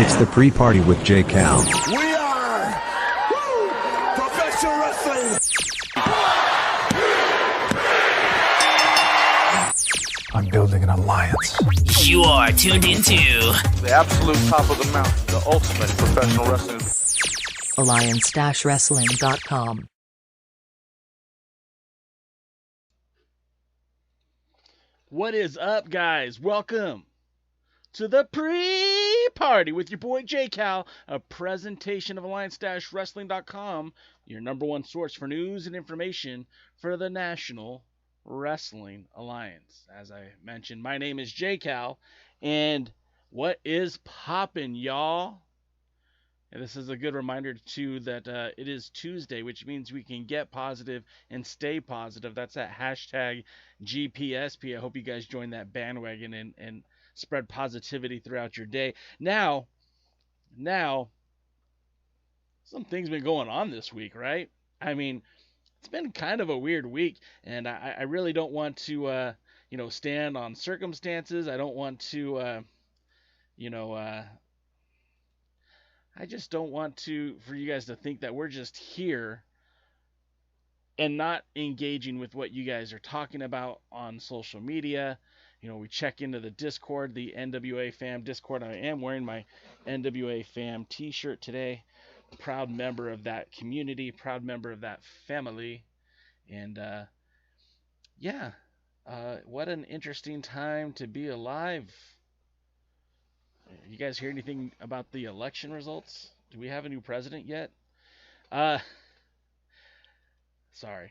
It's the pre-party with J. Cal. We are professional wrestling. I'm building an alliance. You are tuned into the absolute top of the mountain, the ultimate professional wrestling. Alliance-wrestling.com. What is up, guys? Welcome to the pre-party with your boy J. Cal, a presentation of Alliance-wrestling.com, your number one source for news and information for the National Wrestling Alliance. As I mentioned, my name is J. Cal, and what is poppin', y'all? And this is a good reminder, too, that it is Tuesday, which means we can get positive and stay positive. That's that hashtag GPSP. I hope you guys join that bandwagon and spread positivity throughout your day. Now, some things been going on this week, right? I mean, it's been kind of a weird week, and I really don't want to, stand on circumstances. I don't want to, I just don't want for you guys to think that we're just here and not engaging with what you guys are talking about on social media. We check into the Discord, the NWA Fam Discord. I am wearing my NWA Fam t-shirt today. Proud member of that community, proud member of that family. And, what an interesting time to be alive. You guys hear anything about the election results? Do we have a new president yet? Sorry.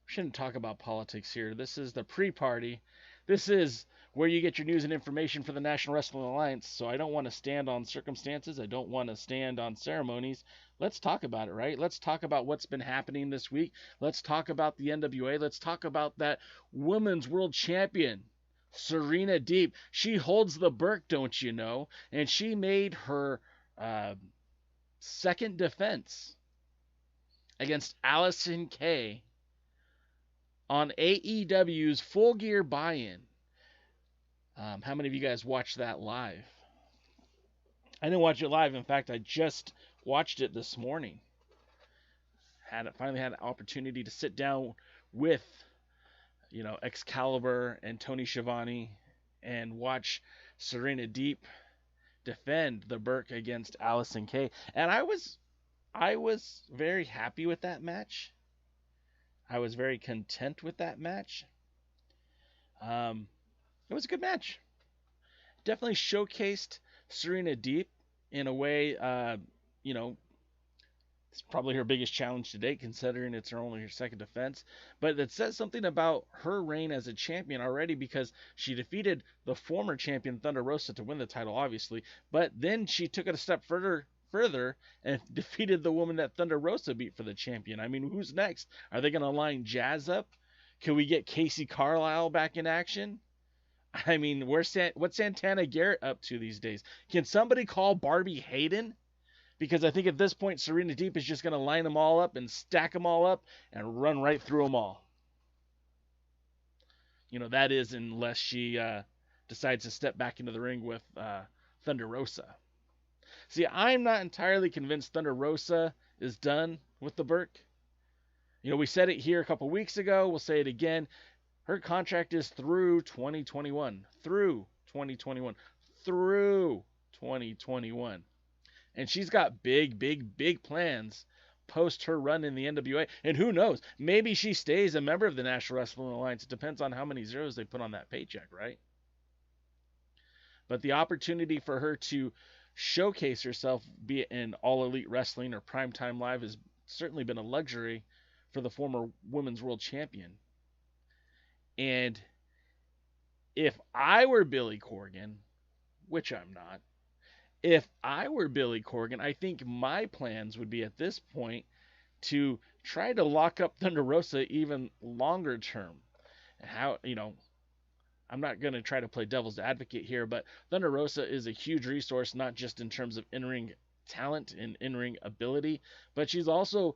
Shouldn't talk about politics here. This is the pre-party. This is where you get your news and information for the National Wrestling Alliance. So I don't want to stand on circumstances. I don't want to stand on ceremonies. Let's talk about it, right? Let's talk about what's been happening this week. Let's talk about the NWA. Let's talk about that women's world champion, Serena Deeb. She holds the Burke, don't you know? And she made her second defense against Allysin Kay on AEW's Full Gear Buy-In. How many of you guys watched that live? I didn't watch it live. In fact, I just watched it this morning. Finally had an opportunity to sit down with, Excalibur and Tony Schiavone and watch Serena Deeb defend the Burke against Allysin Kay. And I was very happy with that match. I was very content with that match. It was a good match. Definitely showcased Serena Deeb in a way, it's probably her biggest challenge to date, considering it's only her second defense. But that says something about her reign as a champion already, because she defeated the former champion Thunder Rosa to win the title, obviously. But then she took it a step further and defeated the woman that Thunder Rosa beat for the champion. I mean, who's next? Are they going to line Jazz up? Can we get Casey Carlisle back in action? I mean, what's Santana Garrett up to these days? Can somebody call Barbie Hayden? Because I think at this point, Serena Deeb is just going to line them all up and stack them all up and run right through them all. That is unless she decides to step back into the ring with Thunder Rosa. See, I'm not entirely convinced Thunder Rosa is done with the Burke. We said it here a couple weeks ago. We'll say it again. Her contract is through 2021. Through 2021. And she's got big plans post her run in the NWA. And who knows? Maybe she stays a member of the National Wrestling Alliance. It depends on how many zeros they put on that paycheck, right? But the opportunity for her to showcase herself, be it in All Elite Wrestling or Primetime Live, has certainly been a luxury for the former Women's World Champion. And if I were Billy Corgan, which I'm not, if I were Billy Corgan, I think my plans would be at this point to try to lock up Thunder Rosa even longer term. I'm not going to try to play devil's advocate here, but Thunder Rosa is a huge resource, not just in terms of in-ring talent and in-ring ability, but she's also,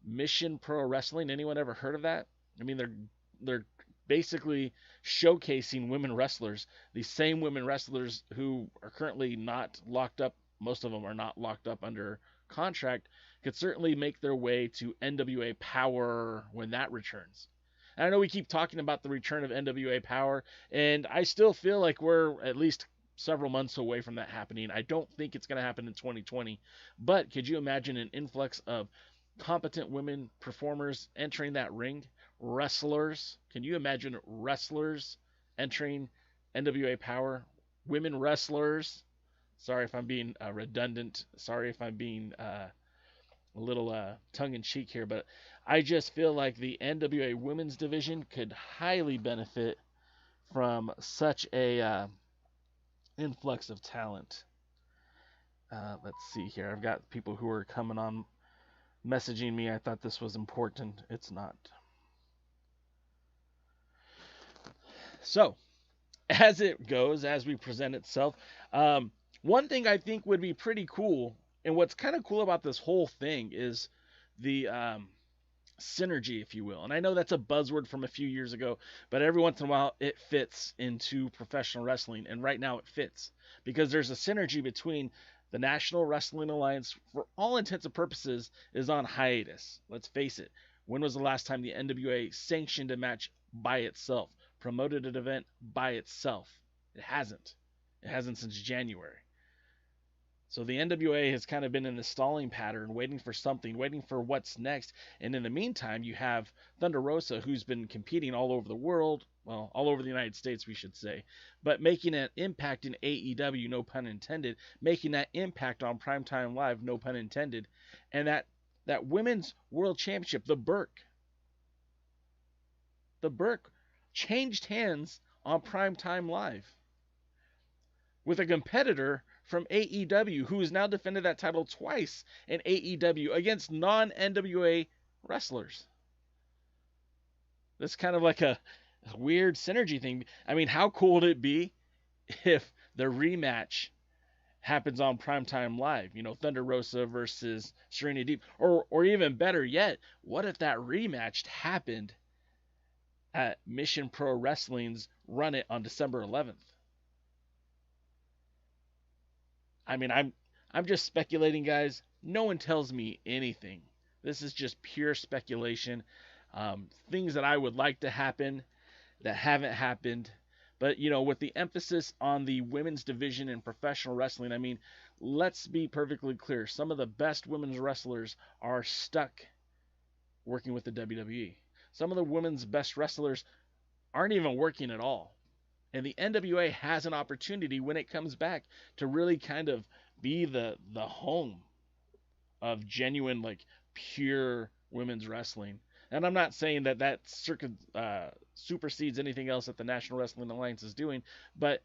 Mission Pro Wrestling. Anyone ever heard of that? I mean, they're basically showcasing women wrestlers, the same women wrestlers who are currently not locked up. Most of them are not locked up under contract, could certainly make their way to NWA Power when that returns. And I know we keep talking about the return of NWA Power, and I still feel like we're at least several months away from that happening. I don't think it's going to happen in 2020, but could you imagine an influx of competent women performers entering that ring? Wrestlers. Can you imagine wrestlers entering NWA Power? Women wrestlers. Sorry if I'm being redundant. Sorry if I'm being a little tongue-in-cheek here, but I just feel like the NWA Women's Division could highly benefit from such a influx of talent. Let's see here. I've got people who are coming on, messaging me. I thought this was important. It's not. So, as it goes, as we present itself, one thing I think would be pretty cool, and what's kind of cool about this whole thing is the synergy, if you will. And I know that's a buzzword from a few years ago, but every once in a while it fits into professional wrestling, and right now it fits because there's a synergy between the National Wrestling Alliance, for all intents and purposes, is on hiatus. Let's face it. When was the last time the NWA sanctioned a match by itself? Promoted an event by itself? It hasn't. It hasn't since January. So the NWA has kind of been in the stalling pattern, waiting for something, waiting for what's next. And in the meantime, you have Thunder Rosa, who's been competing all over the world, well, all over the United States, we should say, but making an impact in AEW, no pun intended, making that impact on Primetime Live, no pun intended, and that Women's World Championship, the Burke changed hands on Primetime Live with a competitor from AEW who has now defended that title twice in AEW against non-NWA wrestlers. That's kind of like a weird synergy thing. I mean, how cool would it be if the rematch happens on Primetime Live? Thunder Rosa versus Serena Deeb. Or even better yet, what if that rematch happened at Mission Pro Wrestling's Run It on December 11th? I mean, I'm just speculating, guys. No one tells me anything. This is just pure speculation. Things that I would like to happen that haven't happened. But, with the emphasis on the women's division in professional wrestling, I mean, let's be perfectly clear. Some of the best women's wrestlers are stuck working with the WWE. Some of the women's best wrestlers aren't even working at all. And the NWA has an opportunity when it comes back to really kind of be the home of genuine, like, pure women's wrestling. And I'm not saying that supersedes anything else that the National Wrestling Alliance is doing, but,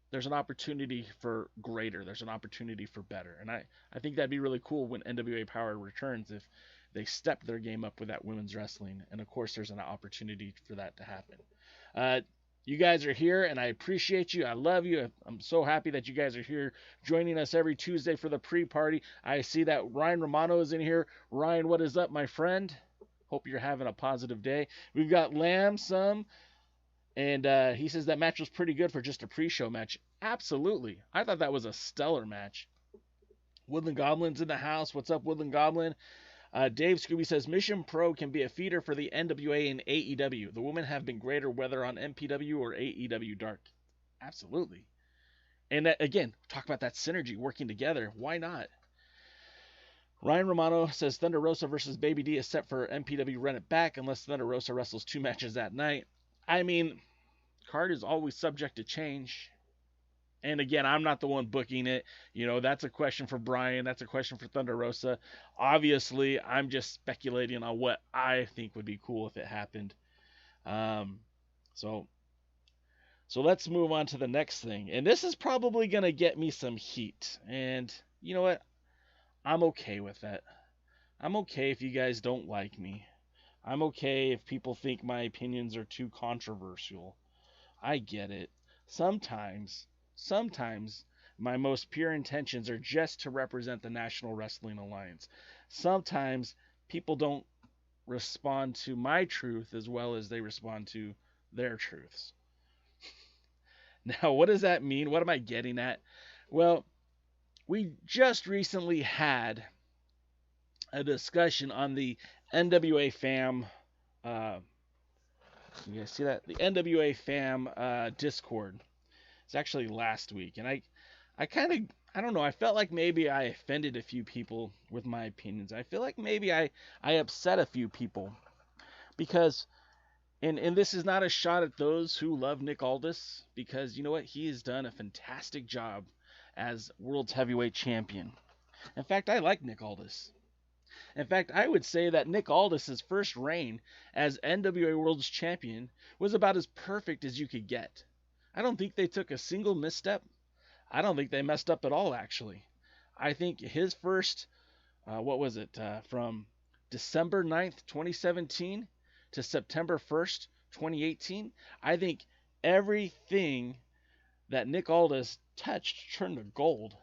there's an opportunity for greater. There's an opportunity for better. And I think that'd be really cool when NWA Power returns if they step their game up with that women's wrestling. And, of course, there's an opportunity for that to happen. You guys are here, and I appreciate you. I love you. I'm so happy that you guys are here joining us every Tuesday for the pre-party. I see that Ryan Romano is in here. Ryan, what is up, my friend? Hope you're having a positive day. We've got Lamb some, and he says that match was pretty good for just a pre-show match. Absolutely. I thought that was a stellar match. Woodland Goblin's in the house. What's up, Woodland Goblin? Dave Scooby says, Mission Pro can be a feeder for the NWA and AEW. The women have been greater whether on MPW or AEW Dark. Absolutely. And again, talk about that synergy working together. Why not? Ryan Romano says, Thunder Rosa versus Baby D is set for MPW Run It Back unless Thunder Rosa wrestles 2 matches that night. I mean, card is always subject to change. And again, I'm not the one booking it. That's a question for Brian. That's a question for Thunder Rosa. Obviously, I'm just speculating on what I think would be cool if it happened. So let's move on to the next thing. And this is probably going to get me some heat. And you know what? I'm okay with that. I'm okay if you guys don't like me. I'm okay if people think my opinions are too controversial. I get it. Sometimes my most pure intentions are just to represent the National Wrestling Alliance. Sometimes people don't respond to my truth as well as they respond to their truths. Now, what does that mean? What am I getting at? Well, we just recently had a discussion on the NWA Fam. You guys see that? The NWA Fam Discord. It's actually last week, and I don't know, I felt like maybe I offended a few people with my opinions. I feel like maybe I upset a few people because, and this is not a shot at those who love Nick Aldis, because you know what? He has done a fantastic job as World's Heavyweight Champion. In fact, I like Nick Aldis. In fact, I would say that Nick Aldis' first reign as NWA World's Champion was about as perfect as you could get. I don't think they took a single misstep. I don't think they messed up at all, actually. I think his first, from December 9th, 2017 to September 1st, 2018, I think everything that Nick Aldis touched turned to gold.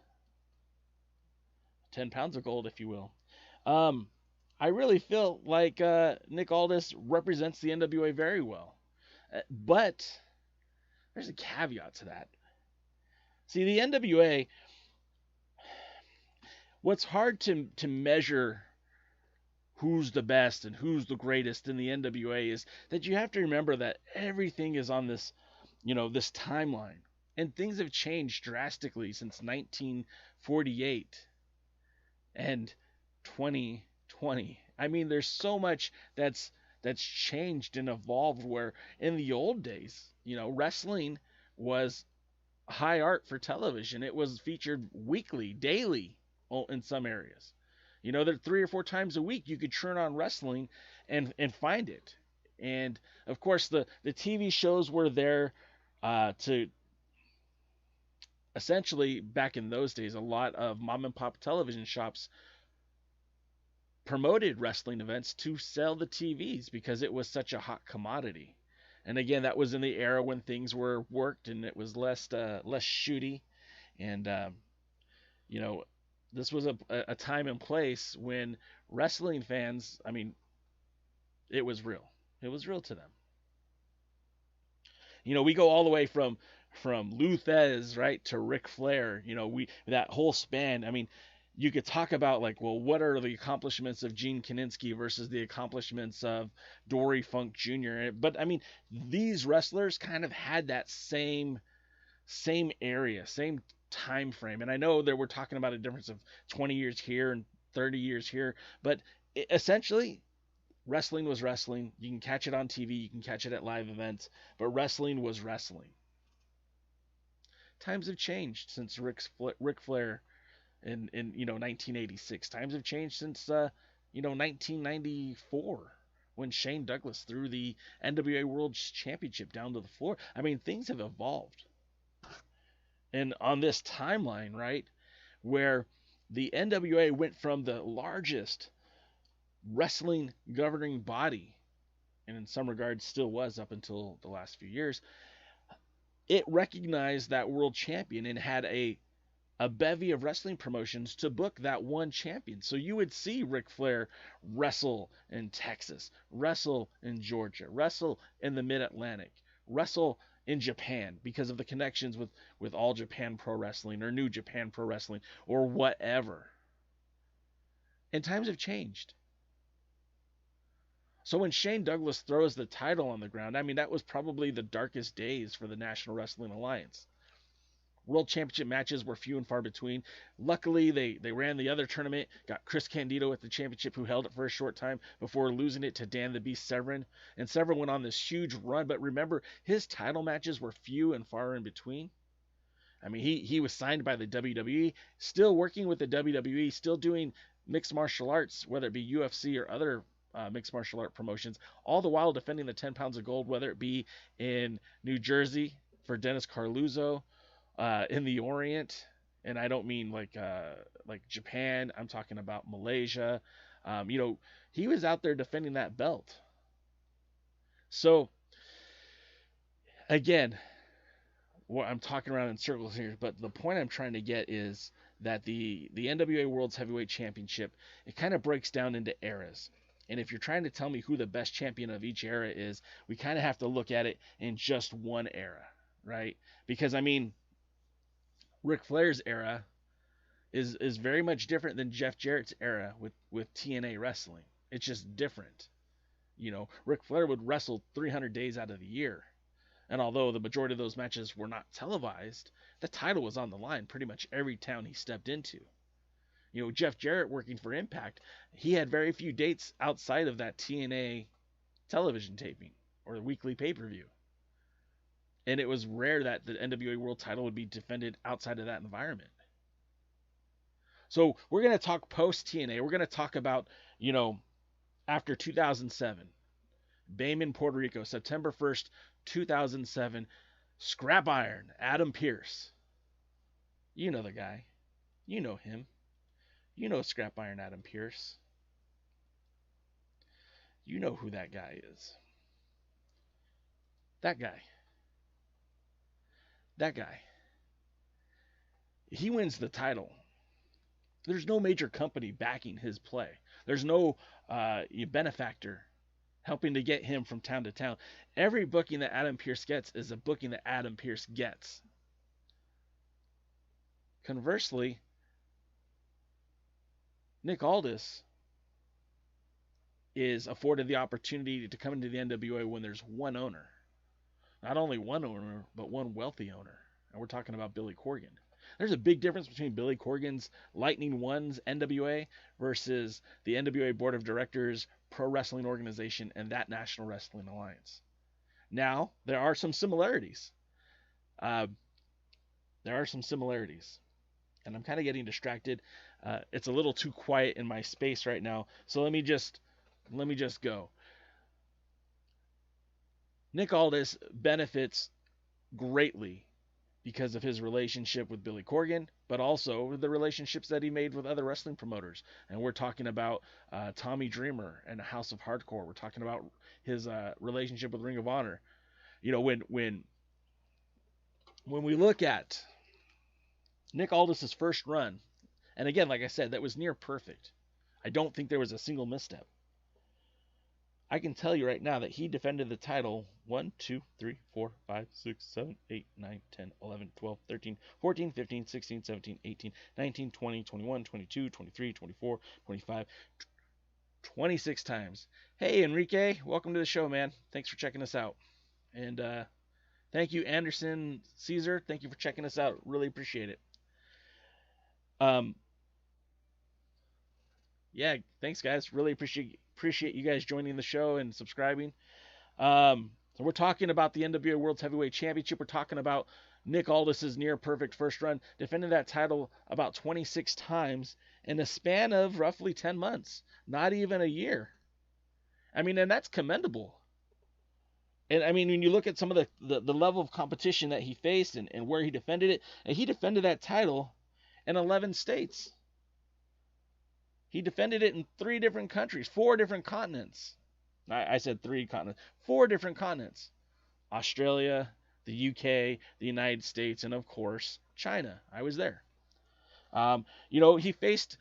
10 pounds of gold, if you will. I really feel like Nick Aldis represents the NWA very well. But there's a caveat to that. See, the NWA, what's hard to measure who's the best and who's the greatest in the NWA is that you have to remember that everything is on this, this timeline. And things have changed drastically since 1948 and 2020. I mean, there's so much that's changed and evolved, where in the old days, wrestling was high art for television. It was featured weekly, daily in some areas. That 3 or 4 times a week you could turn on wrestling and find it. And of course the TV shows were there to essentially, back in those days, a lot of mom and pop television shops promoted wrestling events to sell the TVs because it was such a hot commodity. And again, that was in the era when things were worked and it was less shooty. And, this was a time and place when wrestling fans, I mean, it was real. It was real to them. We go all the way from from Lou Thez, right, to Ric Flair, that whole span. I mean, you could talk about like, well, what are the accomplishments of Gene Kiniski versus the accomplishments of Dory Funk Jr. But I mean, these wrestlers kind of had that same area, same time frame. And I know that we're talking about a difference of 20 years here and 30 years here, but essentially wrestling was wrestling. You can catch it on TV, you can catch it at live events, but wrestling was wrestling. Times have changed since Ric Flair in 1986. Times have changed since 1994 when Shane Douglas threw the NWA World Championship down to the floor. I mean, things have evolved. And on this timeline, right, where the NWA went from the largest wrestling governing body, and in some regards still was up until the last few years, it recognized that world champion and had a bevy of wrestling promotions to book that one champion. So you would see Ric Flair wrestle in Texas, wrestle in Georgia, wrestle in the Mid-Atlantic, wrestle in Japan because of the connections with All Japan Pro Wrestling or New Japan Pro Wrestling or whatever. And times have changed. So when Shane Douglas throws the title on the ground, I mean, that was probably the darkest days for the National Wrestling Alliance. World Championship matches were few and far between. Luckily, they ran the other tournament, got Chris Candido at the championship, who held it for a short time before losing it to Dan the Beast Severn. And Severn went on this huge run, but remember, his title matches were few and far in between. I mean, he was signed by the WWE, still working with the WWE, still doing mixed martial arts, whether it be UFC or other mixed martial art promotions, all the while defending the 10 pounds of gold, whether it be in New Jersey for Dennis Carluzzo, in the Orient, and I don't mean like Japan, I'm talking about Malaysia. He was out there defending that belt. So again, well, I'm talking around in circles here, but the point I'm trying to get is that the NWA World's Heavyweight Championship, it kind of breaks down into eras. And if you're trying to tell me who the best champion of each era is, we kind of have to look at it in just one era, right? Because I mean, Ric Flair's era is very much different than Jeff Jarrett's era with TNA wrestling. It's just different. Ric Flair would wrestle 300 days out of the year. And although the majority of those matches were not televised, the title was on the line pretty much every town he stepped into. Jeff Jarrett working for Impact, he had very few dates outside of that TNA television taping or the weekly pay-per-view. And it was rare that the NWA World title would be defended outside of that environment. So we're going to talk post-TNA. We're going to talk about, after 2007. Bayman, Puerto Rico, September 1st, 2007. Scrap Iron, Adam Pearce. You know the guy. You know him. You know Scrap Iron Adam Pearce. You know who that guy is. That guy. He wins the title. There's no major company backing his play. There's no benefactor helping to get him from town to town. Every booking that Adam Pearce gets is a booking that Adam Pearce gets. Conversely, Nick Aldis is afforded the opportunity to come into the NWA when there's one owner. Not only one owner, but one wealthy owner. And we're talking about Billy Corgan. There's a big difference between Billy Corgan's Lightning One's NWA versus the NWA Board of Directors, Pro Wrestling Organization, and that National Wrestling Alliance. Now, there are some similarities. And I'm kind of getting distracted. It's a little too quiet in my space right now. So let me just go. Nick Aldis benefits greatly because of his relationship with Billy Corgan, but also the relationships that he made with other wrestling promoters. And we're talking about Tommy Dreamer and House of Hardcore. We're talking about his relationship with Ring of Honor. When we look at Nick Aldis' first run, and again, like I said, that was near perfect. I don't think there was a single misstep. I can tell you right now that he defended the title 1, 2, 3, 4, 5, 6, 7, 8, 9, 10, 11, 12, 13, 14, 15, 16, 17, 18, 19, 20, 21, 22, 23, 24, 25, 26 times. Hey, Enrique, welcome to the show, man. Thanks for checking us out. And thank you, Anderson Caesar. Thank you for checking us out. Really appreciate it. Yeah, thanks, guys. Really appreciate you guys joining the show and subscribing. So we're talking about the NWA World Heavyweight Championship. We're talking about Nick Aldis's near perfect first run, defending that title about 26 times in a span of roughly 10 months, not even a year. I mean, and that's commendable. And I mean, when you look at some of the level of competition that he faced and where he defended it, and he defended that title in 11 states. He defended it in 3 different countries, 4 different continents. I said 3 continents, 4 different continents. Australia, the UK, the United States, and of course, China. I was there. He faced,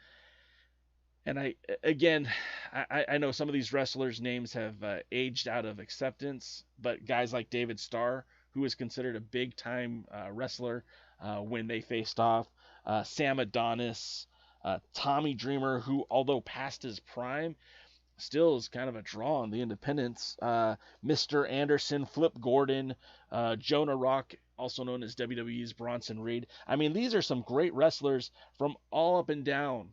and I know some of these wrestlers' names have aged out of acceptance, but guys like David Starr, who was considered a big-time wrestler when they faced off, Sam Adonis, Tommy Dreamer, who, although past his prime, still is kind of a draw on the independents. Mr. Anderson, Flip Gordon, Jonah Rock, also known as WWE's Bronson Reed. I mean, these are some great wrestlers from all up and down,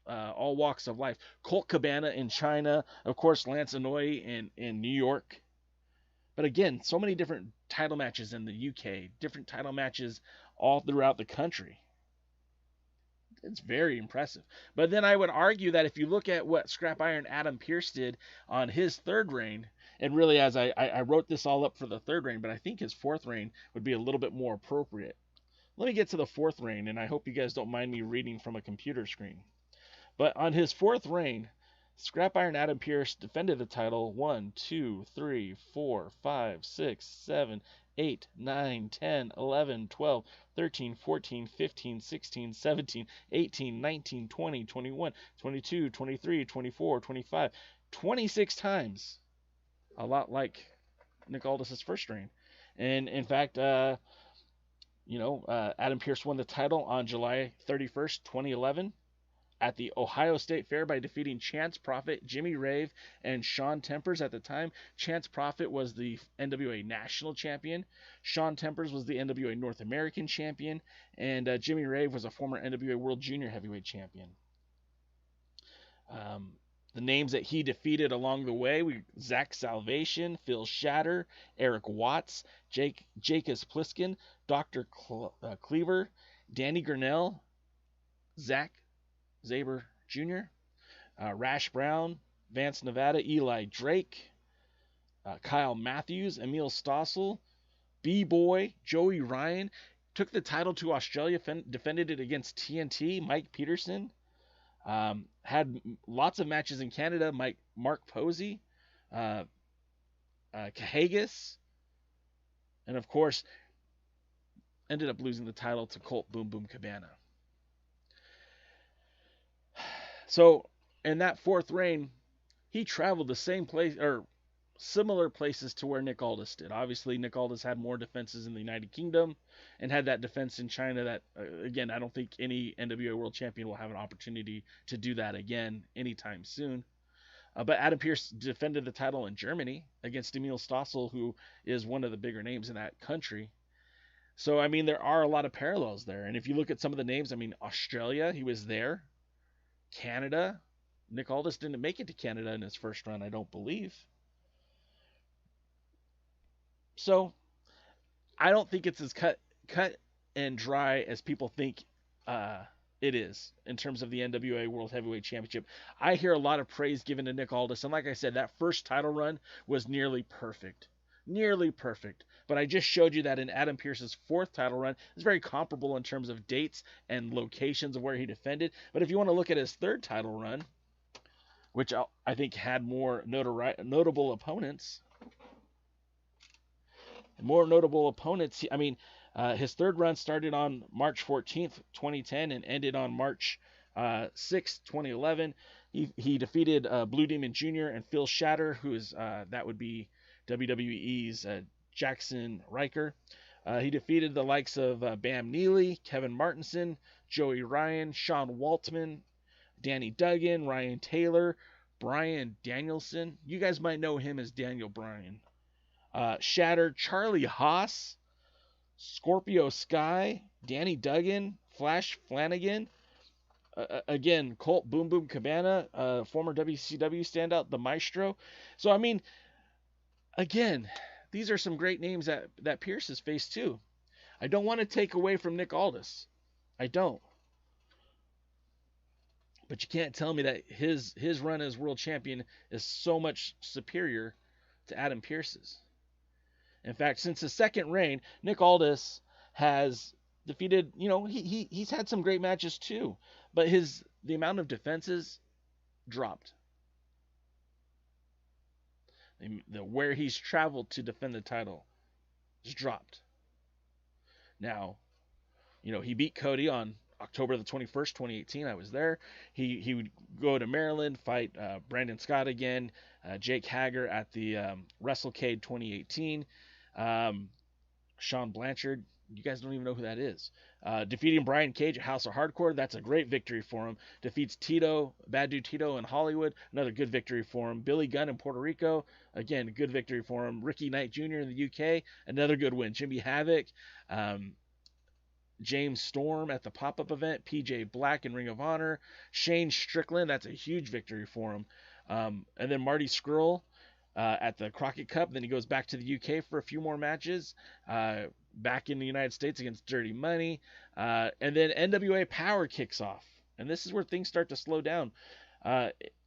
all walks of life. Colt Cabana in China, of course, Lance Anoa'i in New York. But again, so many different title matches in the UK, different title matches all throughout the country. It's very impressive. But then I would argue that if you look at what Scrap Iron Adam Pearce did on his 3rd reign, and really as I wrote this all up for the 3rd reign, but I think his 4th reign would be a little bit more appropriate. Let me get to the 4th reign, and I hope you guys don't mind me reading from a computer screen. But on his 4th reign, Scrap Iron Adam Pearce defended the title 1, 2, 3, 4, 5, 6, 7, 8, 9, 10, 11, 12, 13, 14, 15, 16, 17, 18, 19, 20, 21, 22, 23, 24, 25, 26 times. A lot like Nick Aldis' first reign. And in fact, Adam Pearce won the title on July 31st, 2011. At the Ohio State Fair by defeating Chance Prophet, Jimmy Rave, and Shawn Tempers. At the time, Chance Prophet was the NWA National Champion. Shawn Tempers was the NWA North American Champion. And Jimmy Rave was a former NWA World Junior Heavyweight Champion. The names that he defeated along the way were Zach Salvation, Phil Shatter, Eric Watts, Jacobs Pliskin, Dr. Cleaver, Danny Gurnell, Zach Zaber Jr., Rash Brown, Vance Nevada, Eli Drake, Kyle Matthews, Emil Stossel, B-Boy, Joey Ryan, took the title to Australia, defended it against TNT, Mike Peterson, had lots of matches in Canada, Mark Posey, Cahagas, and of course, ended up losing the title to Colt Boom Boom Cabana. So, in that 4th reign, he traveled the same place, or similar places to where Nick Aldis did. Obviously, Nick Aldis had more defenses in the United Kingdom and had that defense in China that, again, I don't think any NWA World Champion will have an opportunity to do that again anytime soon. But Adam Pearce defended the title in Germany against Emil Stossel, who is one of the bigger names in that country. So, I mean, there are a lot of parallels there. And if you look at some of the names, I mean, Australia, he was there. Canada, Nick Aldis didn't make it to Canada in his first run, I don't believe. So, I don't think it's as cut and dry as people think it is in terms of the NWA World Heavyweight Championship. I hear a lot of praise given to Nick Aldis, and like I said, that first title run was nearly perfect. Nearly perfect. But I just showed you that in Adam Pearce's 4th title run, it's very comparable in terms of dates and locations of where he defended. But if you want to look at his 3rd title run, which I think had more notable opponents, I mean, his 3rd run started on March 14th, 2010 and ended on March 6th, 2011. He defeated Blue Demon Jr. and Phil Shatter, who is that would be WWE's Jackson Riker. He defeated the likes of Bam Neely, Kevin Martinson, Joey Ryan, Sean Waltman, Danny Duggan, Ryan Taylor, Brian Danielson. You guys might know him as Daniel Bryan. Shatter, Charlie Haas, Scorpio Sky, Danny Duggan, Flash Flanagan. Again, Colt Boom Boom Cabana, former WCW standout, the Maestro. So, I mean, again, these are some great names that Pearce has faced too. I don't want to take away from Nick Aldis. I don't. But you can't tell me that his run as world champion is so much superior to Adam Pearce's. In fact, since his second reign, Nick Aldis has defeated, he's had some great matches too, but the amount of defenses dropped. Where he's traveled to defend the title has dropped. Now, he beat Cody on October the 21st, 2018. I was there. He would go to Maryland, fight Brandon Scott again, Jake Hager at the WrestleCade 2018. Sean Blanchard, you guys don't even know who that is. Defeating Brian Cage at House of Hardcore, that's a great victory for him. Defeats Tito, Bad Dude Tito in Hollywood, another good victory for him. Billy Gunn in Puerto Rico, again, good victory for him. Ricky Knight Jr. in the UK, another good win. Jimmy Havoc, James Storm at the pop-up event, PJ Black in Ring of Honor, Shane Strickland, that's a huge victory for him. And then Marty Scurll at the Crockett Cup. Then he goes back to the UK for a few more matches, back in the United States against Dirty Money. And then NWA Power kicks off. And this is where things start to slow down.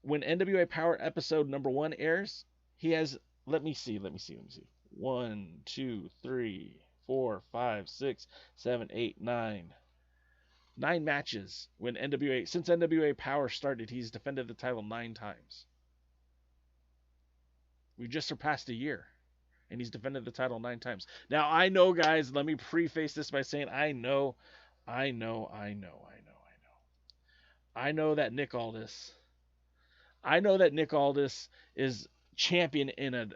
When NWA Power episode number 1 airs, he has, let me see. 1, 2, 3, 4, 5, 6, 7, 8, 9. 9 matches since NWA Power started, he's defended the title 9 times. We've just surpassed a year, and he's defended the title 9 times. Now, I know, guys, let me preface this by saying I know that Nick Aldis is champion in an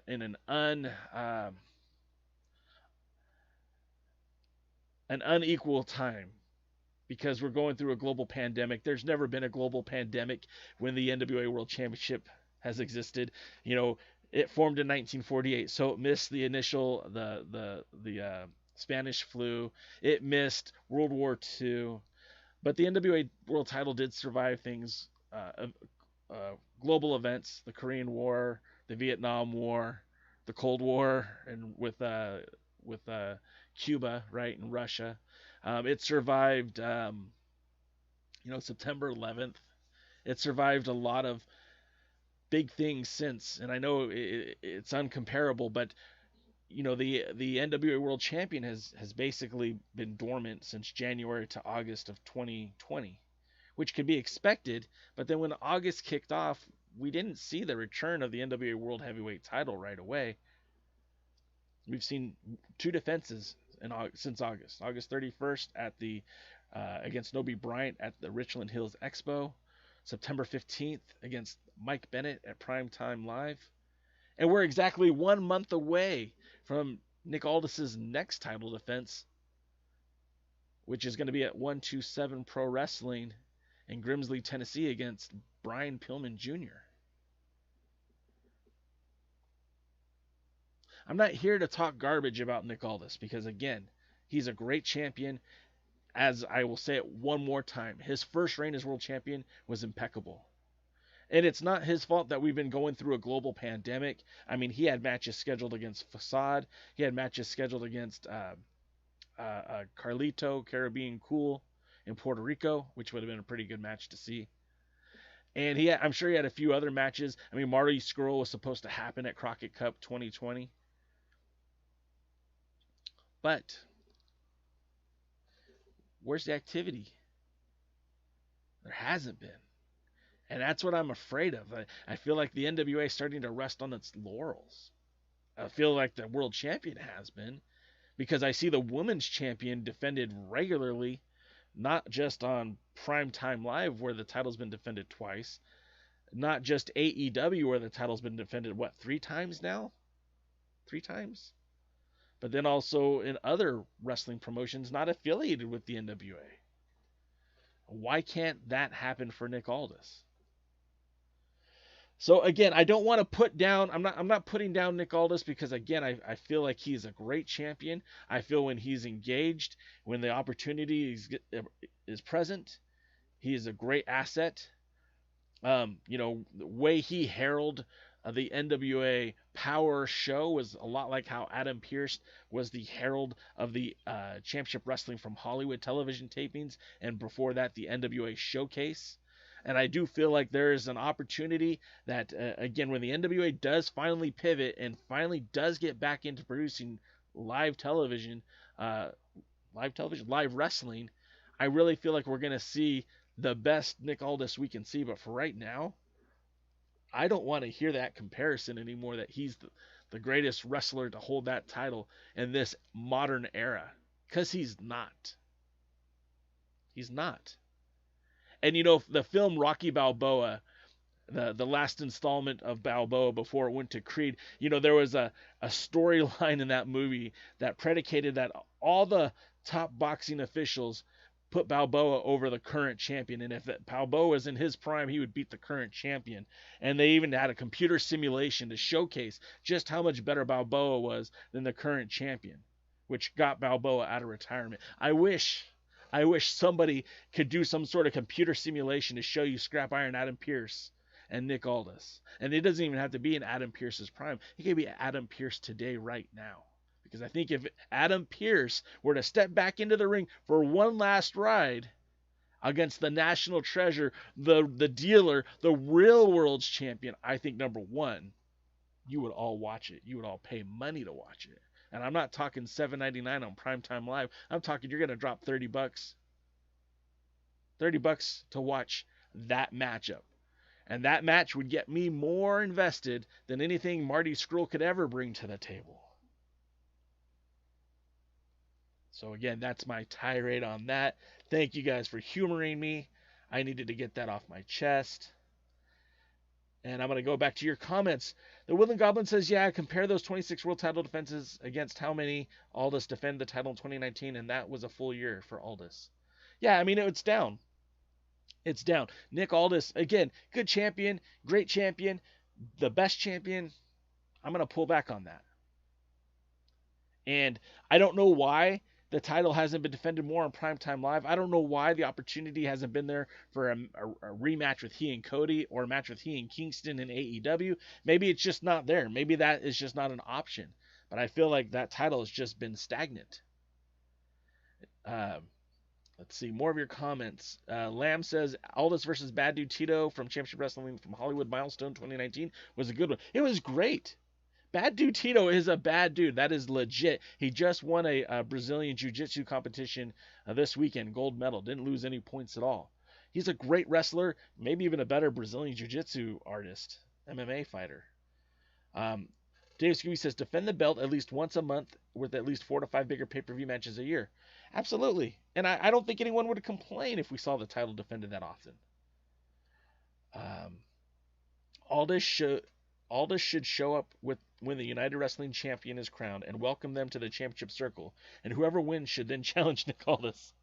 unequal time, because we're going through a global pandemic. There's never been a global pandemic when the NWA World Championship has existed. It formed in 1948, so it missed the initial the Spanish flu. It missed World War II, but the NWA World Title did survive things, global events, the Korean War, the Vietnam War, the Cold War, and with Cuba, right, and Russia. It survived, September 11th. It survived a lot of big things since, and I know it's uncomparable, but the NWA World Champion has basically been dormant since January to August of 2020, which could be expected. But then when August kicked off, we didn't see the return of the NWA World Heavyweight Title right away. We've seen 2 defenses since August 31st at the against Nobi Bryant at the Richland Hills Expo, September 15th against Mike Bennett at Primetime Live. And we're exactly 1 month away from Nick Aldis's next title defense, which is going to be at 127 Pro Wrestling in Grimsley, Tennessee against Brian Pillman Jr. I'm not here to talk garbage about Nick Aldis, because, again, he's a great champion. As I will say it one more time, his first reign as world champion was impeccable. And it's not his fault that we've been going through a global pandemic. I mean, he had matches scheduled against Facade. He had matches scheduled against Carlito, Caribbean Cool in Puerto Rico, which would have been a pretty good match to see. And I'm sure he had a few other matches. I mean, Marty Scurll was supposed to happen at Crockett Cup 2020. But where's the activity? There hasn't been. And that's what I'm afraid of. I feel like the NWA is starting to rest on its laurels. I feel like the world champion has been, because I see the women's champion defended regularly, not just on Primetime Live, where the title's been defended twice. not just AEW where the title's been defended, 3 times now? 3 times? But then also in other wrestling promotions not affiliated with the NWA. Why can't that happen for Nick Aldis? So again, I don't want to put down, I'm not putting down Nick Aldis, because again, I feel like he's a great champion. I feel when he's engaged, when the opportunity is present, he is a great asset. The way he heralded the NWA Power Show was a lot like how Adam Pearce was the herald of the Championship Wrestling from Hollywood television tapings, and before that, the NWA Showcase. And I do feel like there is an opportunity that, again, when the NWA does finally pivot and finally does get back into producing live television, live wrestling, I really feel like we're going to see the best Nick Aldis we can see. But for right now, I don't want to hear that comparison anymore, that he's the greatest wrestler to hold that title in this modern era, because he's not. He's not. And the film Rocky Balboa, the last installment of Balboa before it went to Creed, there was a storyline in that movie that predicated that all the top boxing officials put Balboa over the current champion, and if Balboa was in his prime, he would beat the current champion. And they even had a computer simulation to showcase just how much better Balboa was than the current champion, which got Balboa out of retirement. I wish somebody could do some sort of computer simulation to show you Scrap Iron Adam Pearce and Nick Aldis. And it doesn't even have to be in Adam Pearce's prime. It could be Adam Pearce today, right now. Because I think if Adam Pearce were to step back into the ring for one last ride against the national treasure, the dealer, the real world's champion, I think, number one, you would all watch it. You would all pay money to watch it. And I'm not talking $7.99 on Primetime Live. I'm talking you're going to drop $30. $30 to watch that matchup. And that match would get me more invested than anything Marty Scurll could ever bring to the table. So again, that's my tirade on that. Thank you guys for humoring me. I needed to get that off my chest. And I'm going to go back to your comments. The Woodland Goblin says, yeah, compare those 26 world title defenses against how many Aldis defended the title in 2019, and that was a full year for Aldis. Yeah, I mean, it's down. It's down. Nick Aldis, again, good champion, great champion, the best champion. I'm going to pull back on that. And I don't know why the title hasn't been defended more on Primetime Live. I don't know why the opportunity hasn't been there for a rematch with he and Cody, or a match with he and Kingston in AEW. Maybe it's just not there. Maybe that is just not an option. But I feel like that title has just been stagnant. Let's see, more of your comments. Lamb says, Aldis versus Bad Dude Tito from Championship Wrestling from Hollywood Milestone 2019 was a good one. It was great. Bad Dude Tito is a bad dude. That is legit. He just won a Brazilian Jiu-Jitsu competition this weekend, gold medal. Didn't lose any points at all. He's a great wrestler, maybe even a better Brazilian Jiu-Jitsu artist, MMA fighter. Dave Scooby says, defend the belt at least once a month with at least 4 to 5 bigger pay-per-view matches a year. Absolutely. And I don't think anyone would complain if we saw the title defended that often. Aldis should show up when the United Wrestling Champion is crowned and welcome them to the championship circle. And whoever wins should then challenge Nick Aldis.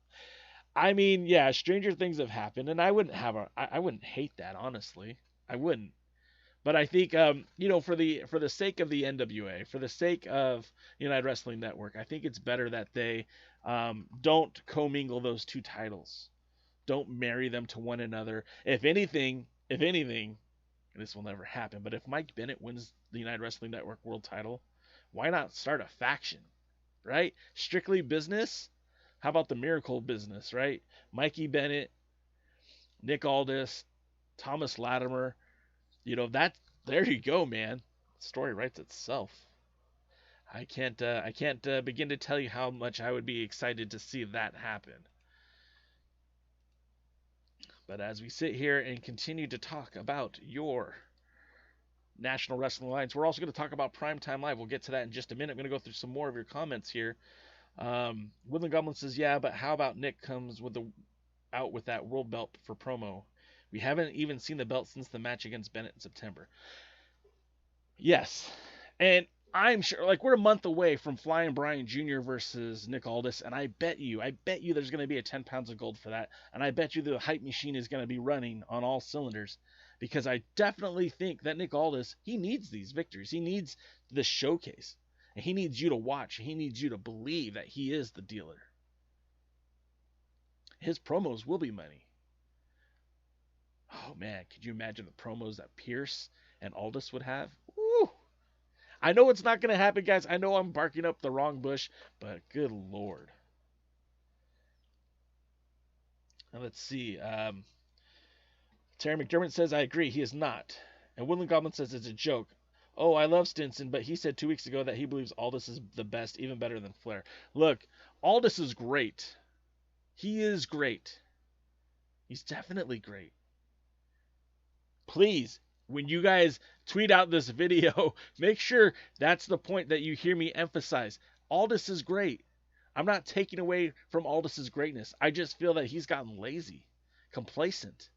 I mean, yeah, stranger things have happened, and I wouldn't hate that, honestly. I wouldn't. But I think, for the sake of the NWA, for the sake of United Wrestling Network, I think it's better that they don't commingle those two titles. Don't marry them to one another. If anything, this will never happen, but if Mike Bennett wins the United Wrestling Network world title, why not start a faction, right? Strictly business. How about the Miracle business, right? Mikey Bennett, Nick Aldis, Thomas Latimer. There you go, man. The story writes itself. I can't begin to tell you how much I would be excited to see that happen. But as we sit here and continue to talk about your National Wrestling Alliance, we're also going to talk about Primetime Live. We'll get to that in just a minute. I'm going to go through some more of your comments here. Woodland Goblin says, yeah, but how about Nick comes out with that world belt for promo? We haven't even seen the belt since the match against Bennett in September. Yes. And I'm sure, like, we're a month away from Flying Brian Jr. versus Nick Aldis, and I bet you there's going to be a 10 pounds of gold for that, and I bet you the hype machine is going to be running on all cylinders, because I definitely think that Nick Aldis, he needs these victories. He needs this showcase, and he needs you to watch. He needs you to believe that he is the dealer. His promos will be money. Oh, man, could you imagine the promos that Pearce and Aldis would have? Woo! I know it's not going to happen, guys. I know I'm barking up the wrong bush, but good Lord. Now, let's see. Terry McDermott says, I agree, he is not. And Woodland Goblin says it's a joke. Oh, I love Stinson, but he said 2 weeks ago that he believes Aldis is the best, even better than Flair. Look, Aldis is great. He is great. He's definitely great. Please, when you guys tweet out this video, make sure that's the point that you hear me emphasize. Aldis is great. I'm not taking away from Aldis's greatness. I just feel that he's gotten lazy, complacent.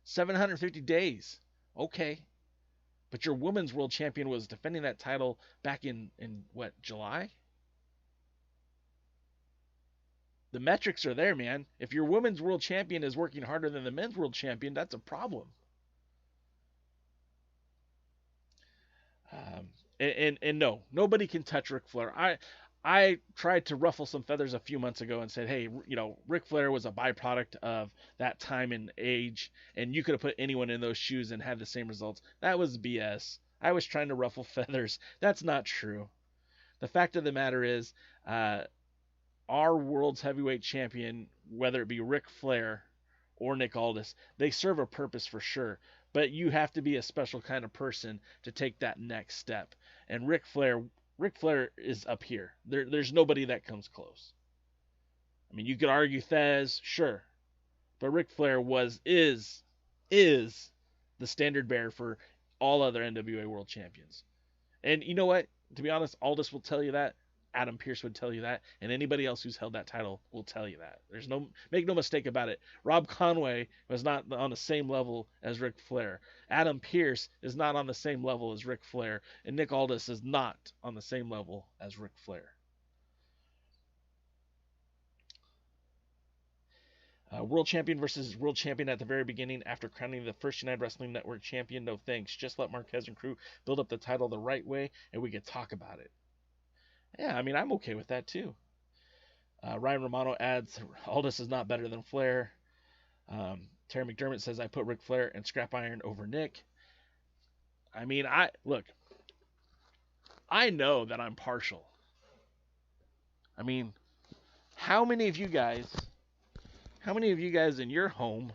750 days. Okay. But your women's world champion was defending that title back in what, July? The metrics are there, man. If your women's world champion is working harder than the men's world champion, that's a problem. And no, nobody can touch Ric Flair. I tried to ruffle some feathers a few months ago and said, hey, you know, Ric Flair was a byproduct of that time and age, and you could have put anyone in those shoes and had the same results. That was BS. I was trying to ruffle feathers. That's not true. The fact of the matter is, our world's heavyweight champion, whether it be Ric Flair or Nick Aldis, they serve a purpose for sure. But you have to be a special kind of person to take that next step. And Ric Flair is up here. There's nobody that comes close. I mean, you could argue Thez, sure. But Ric Flair is the standard bearer for all other NWA World Champions. And you know what? To be honest, Aldis will tell you that. Adam Pearce would tell you that, and anybody else who's held that title will tell you that. Make no mistake about it. Rob Conway was not on the same level as Ric Flair. Adam Pearce is not on the same level as Ric Flair, and Nick Aldis is not on the same level as Ric Flair. World champion versus world champion at the very beginning after crowning the first United Wrestling Network champion. No thanks. Just let Marquez and crew build up the title the right way, and we could talk about it. Yeah, I mean, I'm okay with that too. Ryan Romano adds, Aldis is not better than Flair. Terry McDermott says, I put Ric Flair and Scrap Iron over Nick. I mean, I know that I'm partial. I mean, how many of you guys in your home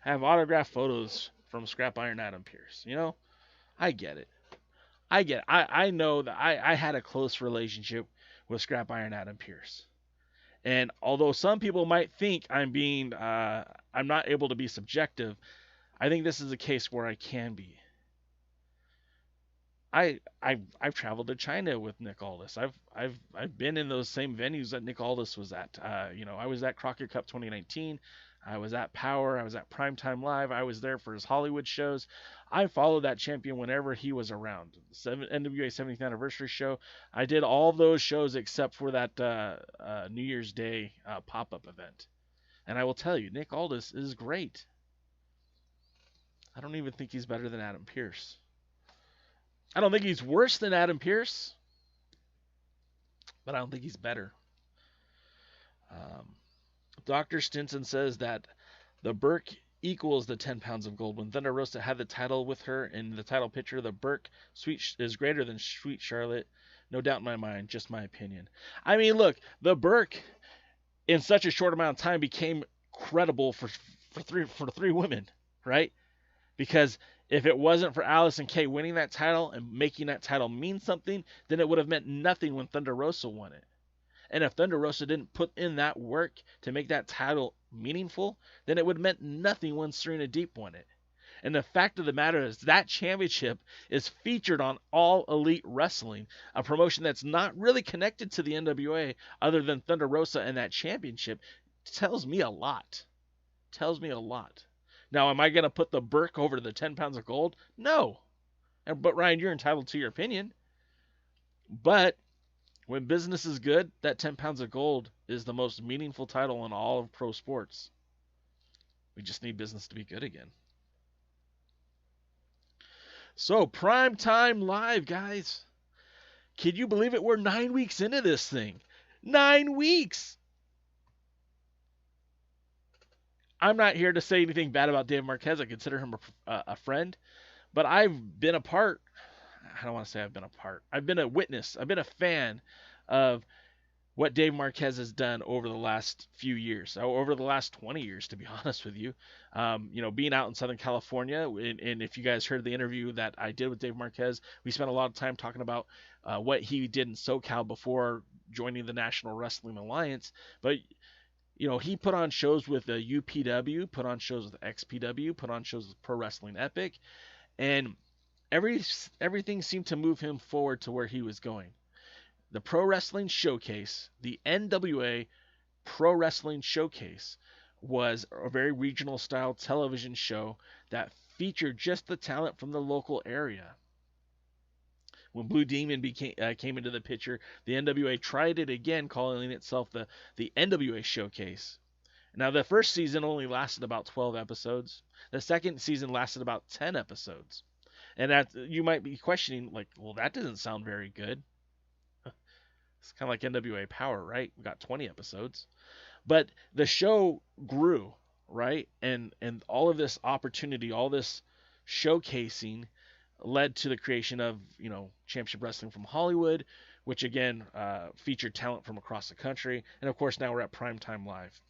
have autographed photos from Scrap Iron Adam Pearce? You know, I get it. I know that I had a close relationship with Scrap Iron Adam Pearce. And although some people might think I'm not able to be subjective, I think this is a case where I can be. I've traveled to China with Nick Aldis. I've been in those same venues that Nick Aldis was at. I was at Crockett Cup 2019. I was at Power. I was at Primetime Live. I was there for his Hollywood shows. I followed that champion whenever he was around. NWA 70th anniversary show. I did all those shows except for that New Year's Day pop-up event. And I will tell you, Nick Aldis is great. I don't even think he's better than Adam Pearce. I don't think he's worse than Adam Pearce, but I don't think he's better. Dr. Stinson says that the Burke equals the 10 pounds of gold. When Thunder Rosa had the title with her in the title picture, the Burke is greater than Sweet Charlotte. No doubt in my mind, just my opinion. I mean, look, the Burke in such a short amount of time became credible for three women, right? Because if it wasn't for Allysin Kay winning that title and making that title mean something, then it would have meant nothing when Thunder Rosa won it. And if Thunder Rosa didn't put in that work to make that title meaningful, then it would have meant nothing when Serena Deeb won it. And the fact of the matter is that championship is featured on All Elite Wrestling, a promotion that's not really connected to the NWA other than Thunder Rosa and that championship. Tells me a lot. Now, am I going to put the Burke over the 10 pounds of gold? No. But, Ryan, you're entitled to your opinion. But when business is good, that 10 pounds of gold is the most meaningful title in all of pro sports. We just need business to be good again. So, Prime Time Live, guys. Can you believe it? We're 9 weeks into this thing. 9 weeks! I'm not here to say anything bad about Dave Marquez. I consider him a friend. But I've been a part. I don't want to say I've been a part. I've been a witness. I've been a fan of what Dave Marquez has done over the last few years, over the last 20 years, to be honest with you. Being out in Southern California, and if you guys heard the interview that I did with Dave Marquez, we spent a lot of time talking about what he did in SoCal before joining the National Wrestling Alliance. But he put on shows with the UPW, put on shows with XPW, put on shows with Pro Wrestling Epic, and everything seemed to move him forward to where he was going. The Pro Wrestling Showcase, the NWA Pro Wrestling Showcase, was a very regional style television show that featured just the talent from the local area. When Blue Demon came into the picture, the NWA tried it again, calling itself the NWA Showcase. Now, the first season only lasted about 12 episodes. The second season lasted about 10 episodes. And that you might be questioning, like, well, that doesn't sound very good. It's kind of like NWA Power, right? We got 20 episodes. But the show grew, right? And all of this opportunity, all this showcasing led to the creation of, Championship Wrestling from Hollywood, which again featured talent from across the country. And of course, now we're at Primetime Live.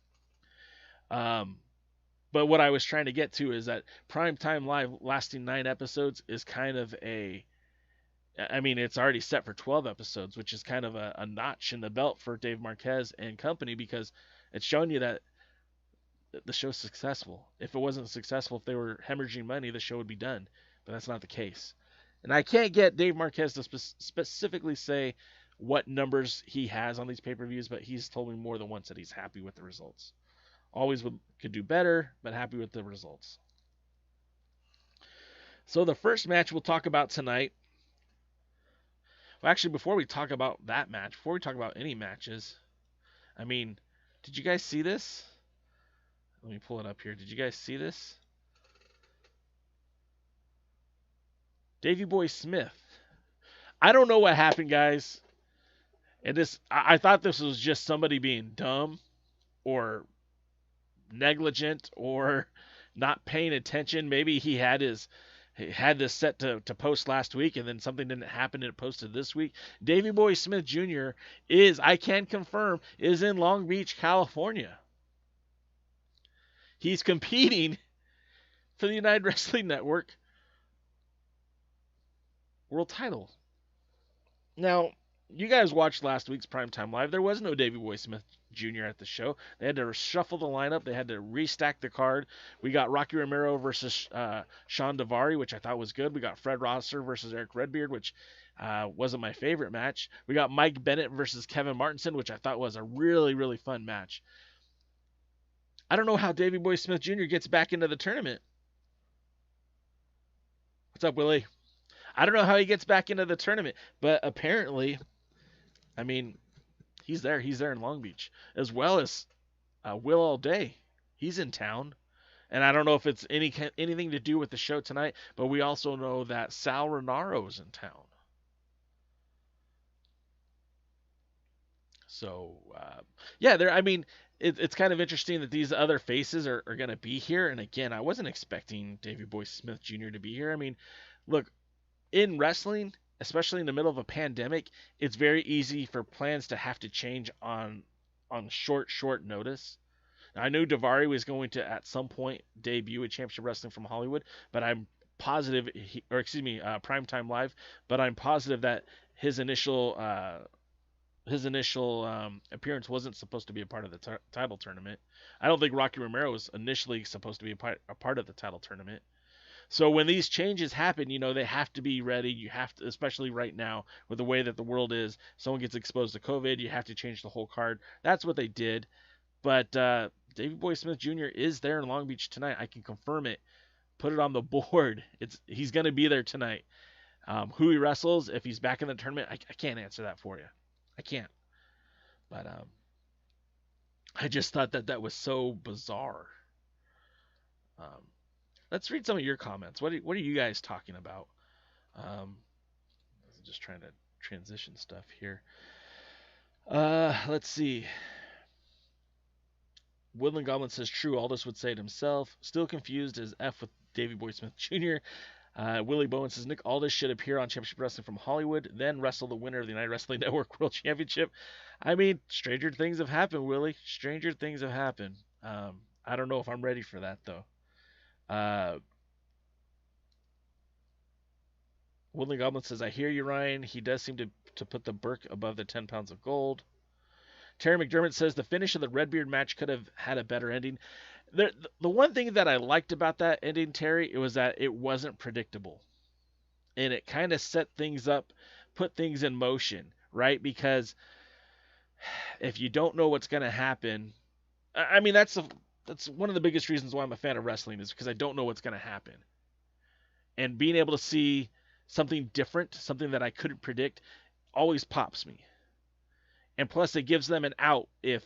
But what I was trying to get to is that Primetime Live lasting 9 episodes is kind of it's already set for 12 episodes, which is kind of a notch in the belt for Dave Marquez and company, because it's showing you that the show's successful. If it wasn't successful, if they were hemorrhaging money, the show would be done. But that's not the case. And I can't get Dave Marquez to specifically say what numbers he has on these pay-per-views, but he's told me more than once that he's happy with the results. Always could do better, but happy with the results. So the first match we'll talk about tonight. Well, actually, before we talk about that match, before we talk about any matches, did you guys see this? Let me pull it up here. Did you guys see this? Davey Boy Smith. I don't know what happened, guys. And I thought this was just somebody being dumb or negligent or not paying attention. Maybe he had this set to post last week, and then something didn't happen and it posted this week. Davey Boy Smith Jr. I can confirm, is in Long Beach, California. He's competing for the United Wrestling Network World title. Now, you guys watched last week's Primetime Live. There was no Davey Boy Smith Jr. at the show. They had to shuffle the lineup. They had to restack the card. We got Rocky Romero versus Shawn Daivari, which I thought was good. We got Fred Rosser versus Eric Redbeard, which wasn't my favorite match. We got Mike Bennett versus Kevin Martinson, which I thought was a really, really fun match. I don't know how Davey Boy Smith Jr. gets back into the tournament. What's up, Willie? I don't know how he gets back into the tournament, but apparently, he's there. He's there in Long Beach, as well as Will All Day. He's in town, and I don't know if it's anything to do with the show tonight, but we also know that Sal Renaro's in town. So, it's kind of interesting that these other faces are going to be here. And again, I wasn't expecting Davey Boy Smith Jr. to be here. Look, in wrestling, especially in the middle of a pandemic, it's very easy for plans to have to change on short notice. Now, I knew Daivari was going to at some point debut at Championship Wrestling from Hollywood, but I'm positive, Primetime Live, but I'm positive that his initial appearance wasn't supposed to be a part of the title tournament. I don't think Rocky Romero was initially supposed to be a part of the title tournament. So when these changes happen, they have to be ready. You have to, especially right now with the way that the world is, someone gets exposed to COVID, you have to change the whole card. That's what they did. But Davey Boy Smith Jr. is there in Long Beach tonight. I can confirm it. Put it on the board. He's going to be there tonight. Who he wrestles, if he's back in the tournament, I can't answer that for you. I can't. But I just thought that was so bizarre. Let's read some of your comments. What are you guys talking about? I'm just trying to transition stuff here. Let's see. Woodland Goblin says, true, Aldis would say it himself. Still confused as F with Davey Boy Smith Jr. Willie Bowen says, Nick Aldis should appear on Championship Wrestling from Hollywood, then wrestle the winner of the United Wrestling Network World Championship. I mean, stranger things have happened, Willie. Stranger things have happened. I don't know if I'm ready for that, though. Woodland Goblin says, I hear you, Ryan. He does seem to put the Burke above the 10 pounds of gold. Terry McDermott says, the finish of the Redbeard match could have had a better ending. The one thing that I liked about that ending, Terry, it was that it wasn't predictable. And it kind of set things up, put things in motion, right? Because if you don't know what's going to happen, I mean, that's one of the biggest reasons why I'm a fan of wrestling, is because I don't know what's going to happen. And being able to see something different, something that I couldn't predict, always pops me. And plus, it gives them an out if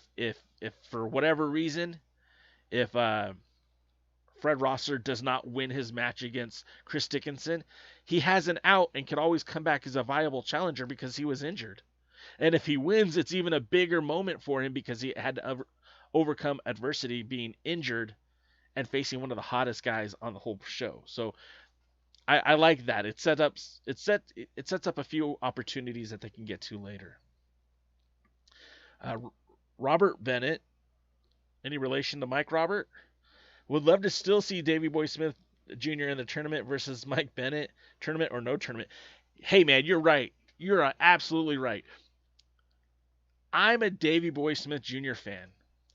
for whatever reason, if Fred Rosser does not win his match against Chris Dickinson, he has an out and can always come back as a viable challenger because he was injured. And if he wins, it's even a bigger moment for him because he had to overcome adversity, being injured and facing one of the hottest guys on the whole show. So I like that. It sets up a few opportunities that they can get to later. Robert Bennett, any relation to Mike Robert? Would love to still see Davey Boy Smith Jr. in the tournament versus Mike Bennett, tournament or no tournament. Hey, man, you're right. You're absolutely right. I'm a Davey Boy Smith Jr. fan.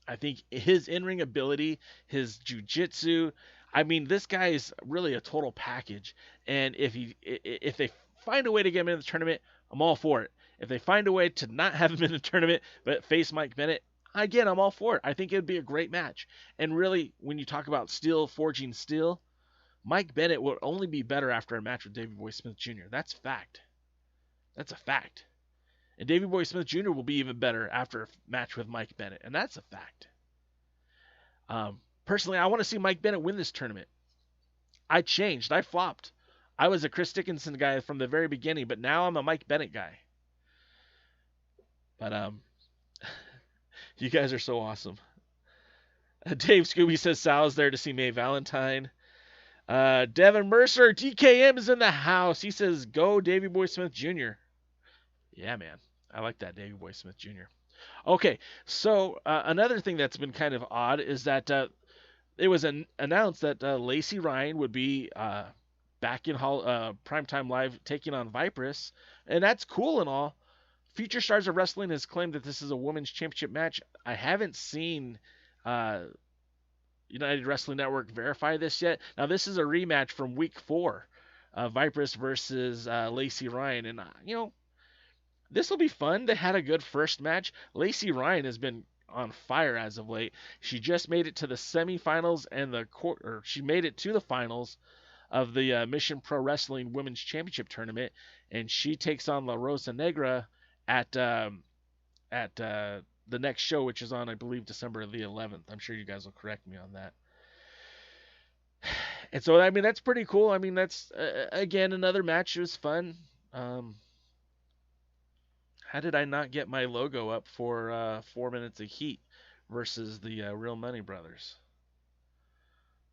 I think his in-ring ability, his jiu-jitsu, I mean, this guy is really a total package. And if they find a way to get him in the tournament, I'm all for it. If they find a way to not have him in the tournament but face Mike Bennett, again, I'm all for it. I think it would be a great match. And really, when you talk about steel forging steel, Mike Bennett will only be better after a match with Davey Boy Smith Jr. That's fact. That's a fact. And Davey Boy Smith Jr. will be even better after a match with Mike Bennett. And that's a fact. Personally, I want to see Mike Bennett win this tournament. I changed. I flopped. I was a Chris Dickinson guy from the very beginning, but now I'm a Mike Bennett guy. But you guys are so awesome. Dave Scooby says Sal's there to see Mae Valentine. Devin Mercer, DKM is in the house. He says, go Davey Boy Smith Jr. Yeah, man. I like that, Davey Boy Smith Jr. Okay, so another thing that's been kind of odd is that it was announced that Lacey Ryan would be back in Primetime Live taking on Vipress, and that's cool and all. Future Stars of Wrestling has claimed that this is a women's championship match. I haven't seen United Wrestling Network verify this yet. Now, this is a rematch from Week 4, Vipress versus Lacey Ryan, and this will be fun. They had a good first match. Lacey Ryan has been on fire as of late. She just made it to the semifinals and she made it to the finals of the Mission Pro Wrestling Women's Championship Tournament, and she takes on La Rosa Negra at the next show, which is on, I believe, December the 11th. I'm sure you guys will correct me on that. And so, I mean, that's pretty cool. I mean, that's, again, another match. It was fun. How did I not get my logo up for 4 Minutes of Heat versus the Real Money Brothers?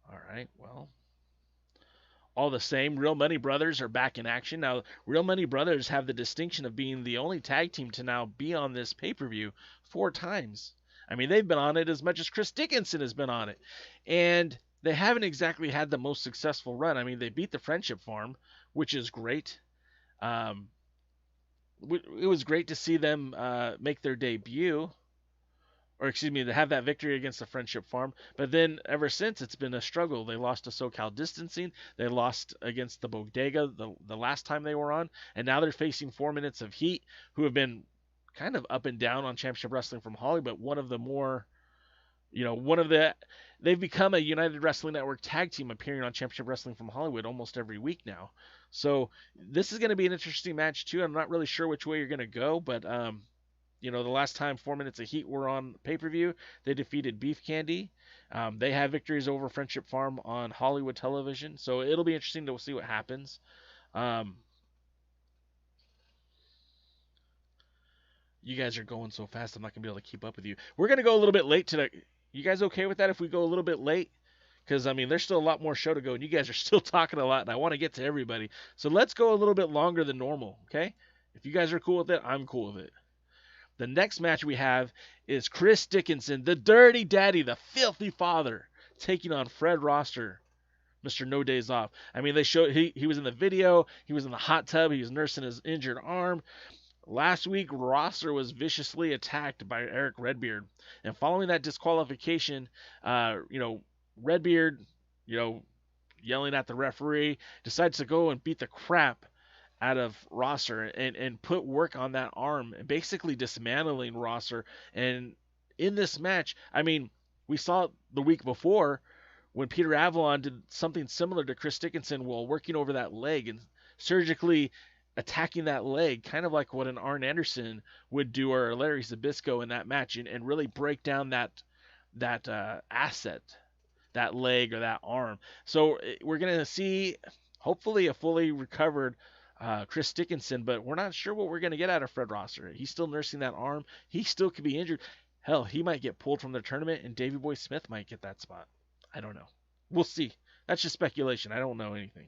All right, well, all the same, Real Money Brothers are back in action. Now, Real Money Brothers have the distinction of being the only tag team to now be on this pay-per-view 4 times. I mean, they've been on it as much as Chris Dickinson has been on it. And they haven't exactly had the most successful run. I mean, they beat the Friendship Farm, which is great. It was great to see them make their debut. Or, excuse me, to have that victory against the Friendship Farm. But then, ever since, it's been a struggle. They lost to SoCal Distancing. They lost against the Bodega the last time they were on. And now they're facing 4 Minutes of Heat, who have been kind of up and down on Championship Wrestling from Holly, but one of the more, they've become a United Wrestling Network tag team appearing on Championship Wrestling from Hollywood almost every week now. So this is going to be an interesting match too. I'm not really sure which way you're going to go, but the last time 4 Minutes of Heat were on pay-per-view, they defeated Beef Candy. They have victories over Friendship Farm on Hollywood television, so it'll be interesting to see what happens. You guys are going so fast, I'm not going to be able to keep up with you. We're going to go a little bit late today. You guys okay with that if we go a little bit late? Because, there's still a lot more show to go, and you guys are still talking a lot, and I want to get to everybody. So let's go a little bit longer than normal, okay? If you guys are cool with it, I'm cool with it. The next match we have is Chris Dickinson, the Dirty Daddy, the Filthy Father, taking on Fred Rosser, Mr. No Days Off. They showed he was in the video, he was in the hot tub, he was nursing his injured arm. Last week, Rosser was viciously attacked by Eric Redbeard. And following that disqualification, Redbeard, yelling at the referee, decides to go and beat the crap out of Rosser and put work on that arm, basically dismantling Rosser. And in this match, we saw the week before when Peter Avalon did something similar to Chris Dickinson while working over that leg and surgically attacking that leg, kind of like what an Arn Anderson would do or Larry Zbyszko in that match, and really break down that asset, that leg or that arm. So we're going to see hopefully a fully recovered Chris Dickinson, but we're not sure what we're going to get out of Fred Rosser. He's still nursing that arm. He still could be injured. Hell, he might get pulled from the tournament, and Davey Boy Smith might get that spot. I don't know. We'll see. That's just speculation. I don't know anything.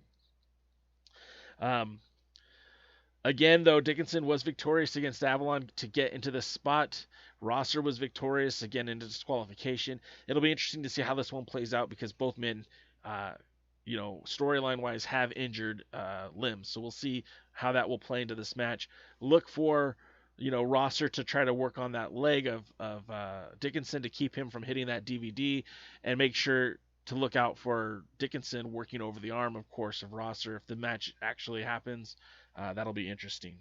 Again, though, Dickinson was victorious against Avalon to get into this spot. Rosser was victorious, again, into disqualification. It'll be interesting to see how this one plays out because both men, storyline-wise, have injured limbs. So we'll see how that will play into this match. Look for, Rosser to try to work on that leg of Dickinson to keep him from hitting that DVD, and make sure to look out for Dickinson working over the arm, of course, of Rosser. If the match actually happens, that'll be interesting.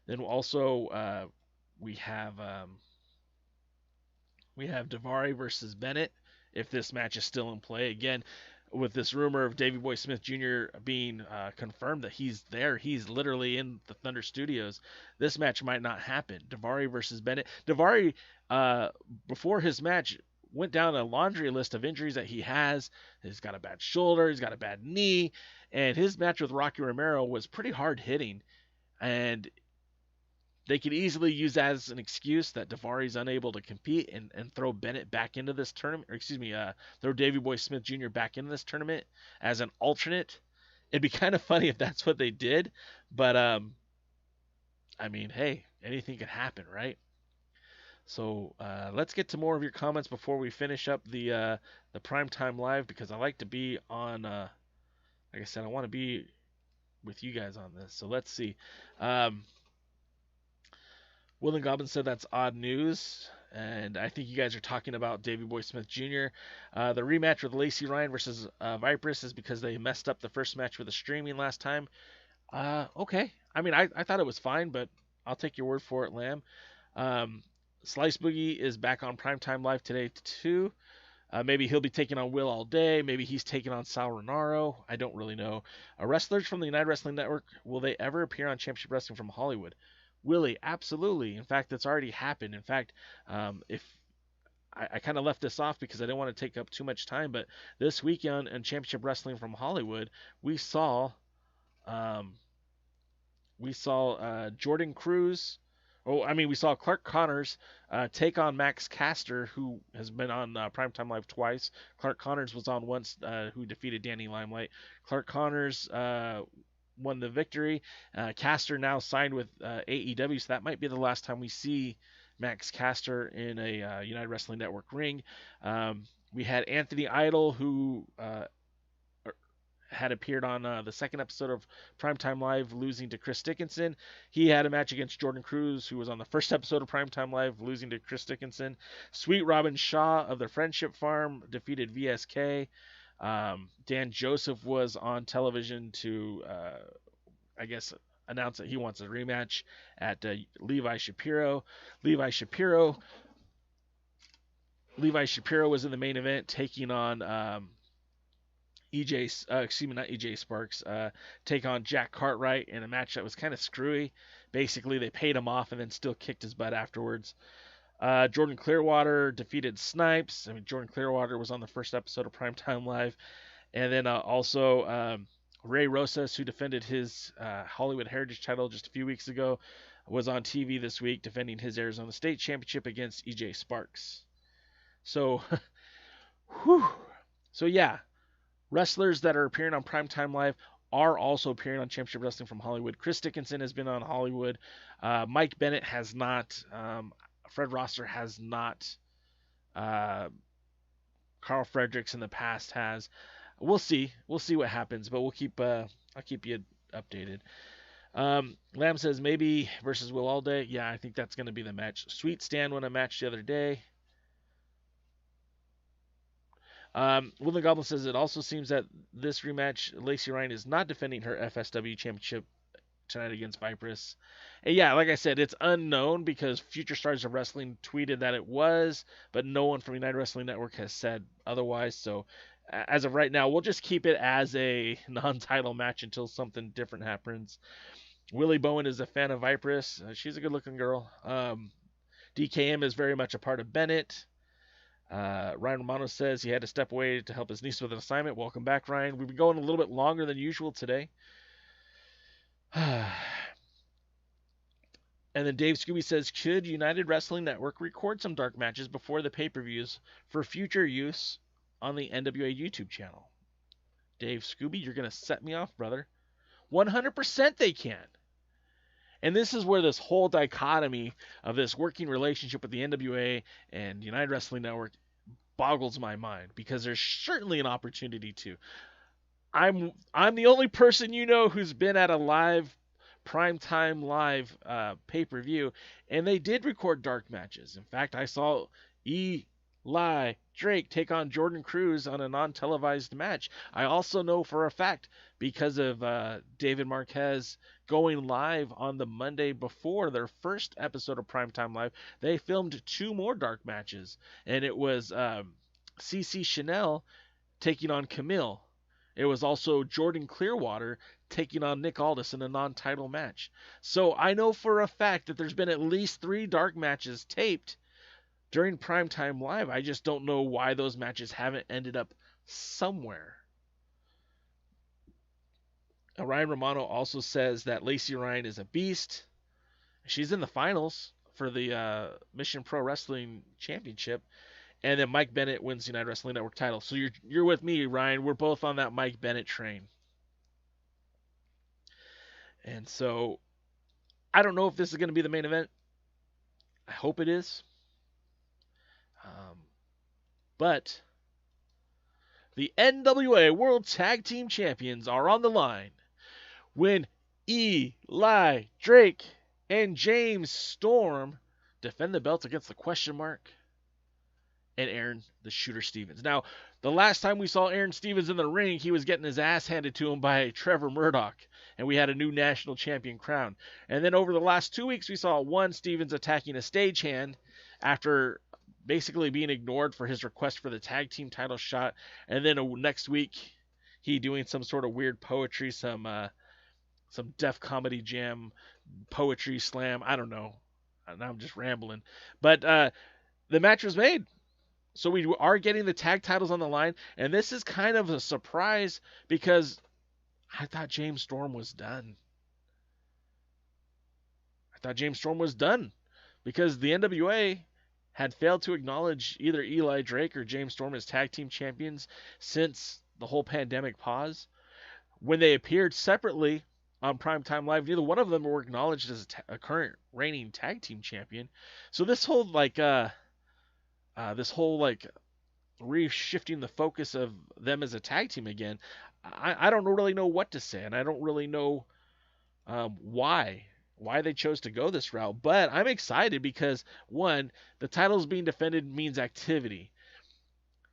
Then also we have Daivari versus Bennett. If this match is still in play, again, with this rumor of Davey Boy Smith Jr. being confirmed that he's there, he's literally in the Thunder Studios. This match might not happen. Daivari versus Bennett. Daivari, before his match, went down a laundry list of injuries that he has. He's got a bad shoulder, he's got a bad knee, and his match with Rocky Romero was pretty hard hitting, and they could easily use that as an excuse that Daivari's unable to compete and throw Bennett back into this tournament, throw Davey Boy Smith Jr. back into this tournament as an alternate. It'd be kind of funny if that's what they did, but hey, anything could happen, right? So let's get to more of your comments before we finish up the Primetime Live, because I like to be on, like I said, I want to be with you guys on this. So let's see. Will and Goblin said that's odd news, and I think you guys are talking about Davey Boy Smith Jr. The rematch with Lacey Ryan versus Vipress is because they messed up the first match with the streaming last time. Okay. I thought it was fine, but I'll take your word for it, Lamb. Slice Boogie is back on Primetime Live today too. Maybe he'll be taking on Will all day. Maybe he's taking on Sal Renaro. I don't really know. Wrestlers from the United Wrestling Network, will they ever appear on Championship Wrestling from Hollywood? Willie, absolutely. In fact, that's already happened. In fact, if I kind of left this off because I didn't want to take up too much time, but this weekend in Championship Wrestling from Hollywood, we saw Jordan Cruz. We saw Clark Connors take on Max Caster, who has been on Primetime Live twice. Clark Connors was on once, who defeated Danny Limelight. Clark Connors won the victory. Caster now signed with AEW, so that might be the last time we see Max Caster in a United Wrestling Network ring. We had Anthony Idol, who had appeared on the second episode of Primetime Live, losing to Chris Dickinson. He had a match against Jordan Cruz, who was on the first episode of Primetime Live, losing to Chris Dickinson. Sweet Robin Shaw of the Friendship Farm defeated VSK. Dan Joseph was on television to, announce that he wants a rematch at Levi Shapiro. Levi Shapiro Levi Shapiro was in the main event taking on not EJ Sparks, take on Jack Cartwright in a match that was kind of screwy. Basically, they paid him off and then still kicked his butt afterwards. Jordan Clearwater defeated Snipes. I mean, Jordan Clearwater was on the first episode of Primetime Live. And then also Ray Rosas, who defended his Hollywood Heritage title just a few weeks ago, was on TV this week defending his Arizona State Championship against EJ Sparks. So, So yeah, wrestlers that are appearing on Primetime Live are also appearing on Championship Wrestling from Hollywood. Chris Dickinson has been on Hollywood. Mike Bennett has not. Fred Rosser has not. Carl Fredericks in the past has. We'll see. We'll see what happens, but I'll keep you updated. Lamb says maybe versus Will Alday. Yeah, I think that's going to be the match. Sweet Stan won a match the other day. Will the Goblin says it also seems that this rematch, Lacey Ryan is not defending her FSW championship tonight against Vipress. And yeah, like I said, it's unknown because Future Stars of Wrestling tweeted that it was, but no one from United Wrestling Network has said otherwise. So as of right now, we'll just keep it as a non-title match until something different happens. Willie Bowen is a fan of Vipress. She's a good-looking girl. DKM is very much a part of Bennett. Ryan Romano says he had to step away to help his niece with an assignment. Welcome back, Ryan. We've been going a little bit longer than usual today. And then Dave Scooby says, should United Wrestling Network record some dark matches before the pay-per-views for future use on the NWA YouTube channel? Dave Scooby, you're going to set me off, brother. 100% they can. And this is where this whole dichotomy of this working relationship with the NWA and United Wrestling Network boggles my mind, because there's certainly an opportunity to. I'm the only person you know who's been at a live Primetime Live pay-per-view, and they did record dark matches. In fact, I saw Eli Drake take on Jordan Cruz on a non-televised match. I also know for a fact, because of David Marquez going live on the Monday before their first episode of Primetime Live, they filmed 2 more dark matches. And it was CC Chanel taking on Camille. It was also Jordan Clearwater taking on Nick Aldis in a non-title match. So I know for a fact that there's been at least 3 dark matches taped during Primetime Live. I just don't know why those matches haven't ended up somewhere. Ryan Romano also says that Lacey Ryan is a beast. She's in the finals for the Mission Pro Wrestling Championship. And then Mike Bennett wins the United Wrestling Network title. So you're with me, Ryan. We're both on that Mike Bennett train. And so I don't know if this is going to be the main event. I hope it is. But the NWA World Tag Team Champions are on the line when Eli Drake and James Storm defend the belts against the Question Mark and Aron the Shooter Stevens. Now, the last time we saw Aron Stevens in the ring, he was getting his ass handed to him by Trevor Murdoch, and we had a new national champion crown. And then over the last 2 weeks, we saw one Stevens attacking a stagehand after basically being ignored for his request for the tag team title shot. And then next week, he doing some sort of weird poetry, some Def Comedy Jam poetry slam. I don't know. Now I'm just rambling. But the match was made. So we are getting the tag titles on the line. And this is kind of a surprise because I thought James Storm was done. Because the NWA had failed to acknowledge either Eli Drake or James Storm as tag team champions since the whole pandemic pause. When they appeared separately on Primetime Live, neither one of them were acknowledged as a current reigning tag team champion. So this whole reshifting the focus of them as a tag team again, I don't really know what to say, and I don't really know why they chose to go this route. But I'm excited because, one, the titles being defended means activity.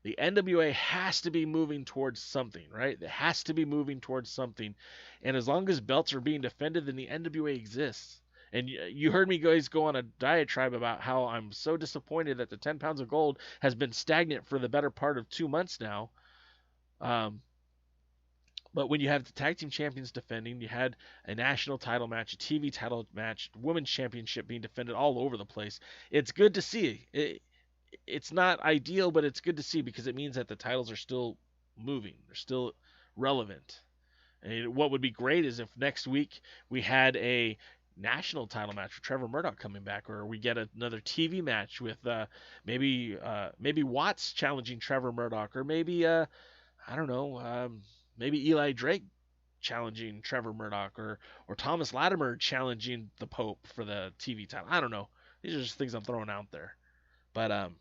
The NWA has to be moving towards something, right? It has to be moving towards something. And as long as belts are being defended, then the NWA exists. And you heard me guys go on a diatribe about how I'm so disappointed that the 10 pounds of gold has been stagnant for the better part of 2 months now. But when you have the tag team champions defending, you had a national title match, a TV title match, women's championship being defended all over the place. It's good to see. It's not ideal, but it's good to see because it means that the titles are still moving. They're still relevant. And what would be great is if next week we had a national title match with Trevor Murdoch coming back, or we get another TV match with maybe Watts challenging Trevor Murdoch, or maybe I don't know, maybe Eli Drake challenging Trevor Murdoch, or Thomas Latimer challenging the Pope for the TV title. I don't know. These are just things I'm throwing out there, but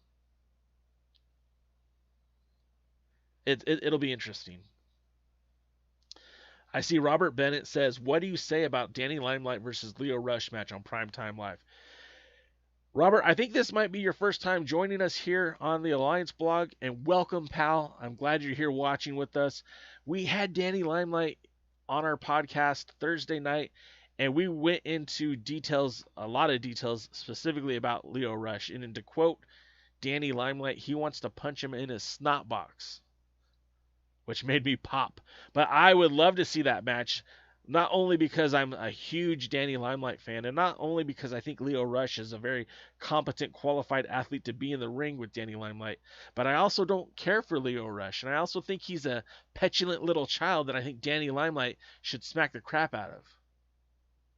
it'll be interesting. I see Robert Bennett says, what do you say about Danny Limelight versus Lio Rush match on Primetime Live? Robert, I think this might be your first time joining us here on the Alliance blog, and welcome, pal. I'm glad you're here watching with us. We had Danny Limelight on our podcast Thursday night, and we went into details, a lot of details, specifically about Lio Rush. And to quote Danny Limelight, he wants to punch him in his snot box, which made me pop. But I would love to see that match, not only because I'm a huge Danny Limelight fan, and not only because I think Lio Rush is a very competent, qualified athlete to be in the ring with Danny Limelight, but I also don't care for Lio Rush, and I also think he's a petulant little child that I think Danny Limelight should smack the crap out of.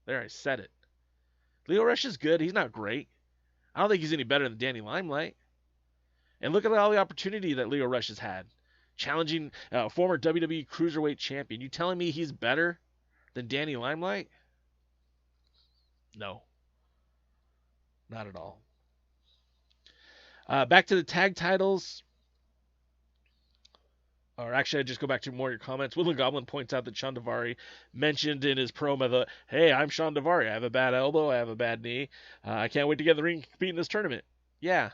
There, I said it. Lio Rush is good. He's not great. I don't think he's any better than Danny Limelight. And look at all the opportunity that Lio Rush has had. Challenging former WWE Cruiserweight Champion. You telling me he's better than Danny Limelight? No. Not at all. Back to the tag titles. Or actually, I just go back to more of your comments. Woodland Goblin points out that Shawn Daivari mentioned in his promo that, hey, I'm Shawn Daivari. I have a bad elbow. I have a bad knee. I can't wait to get in the ring and compete in this tournament. Yeah.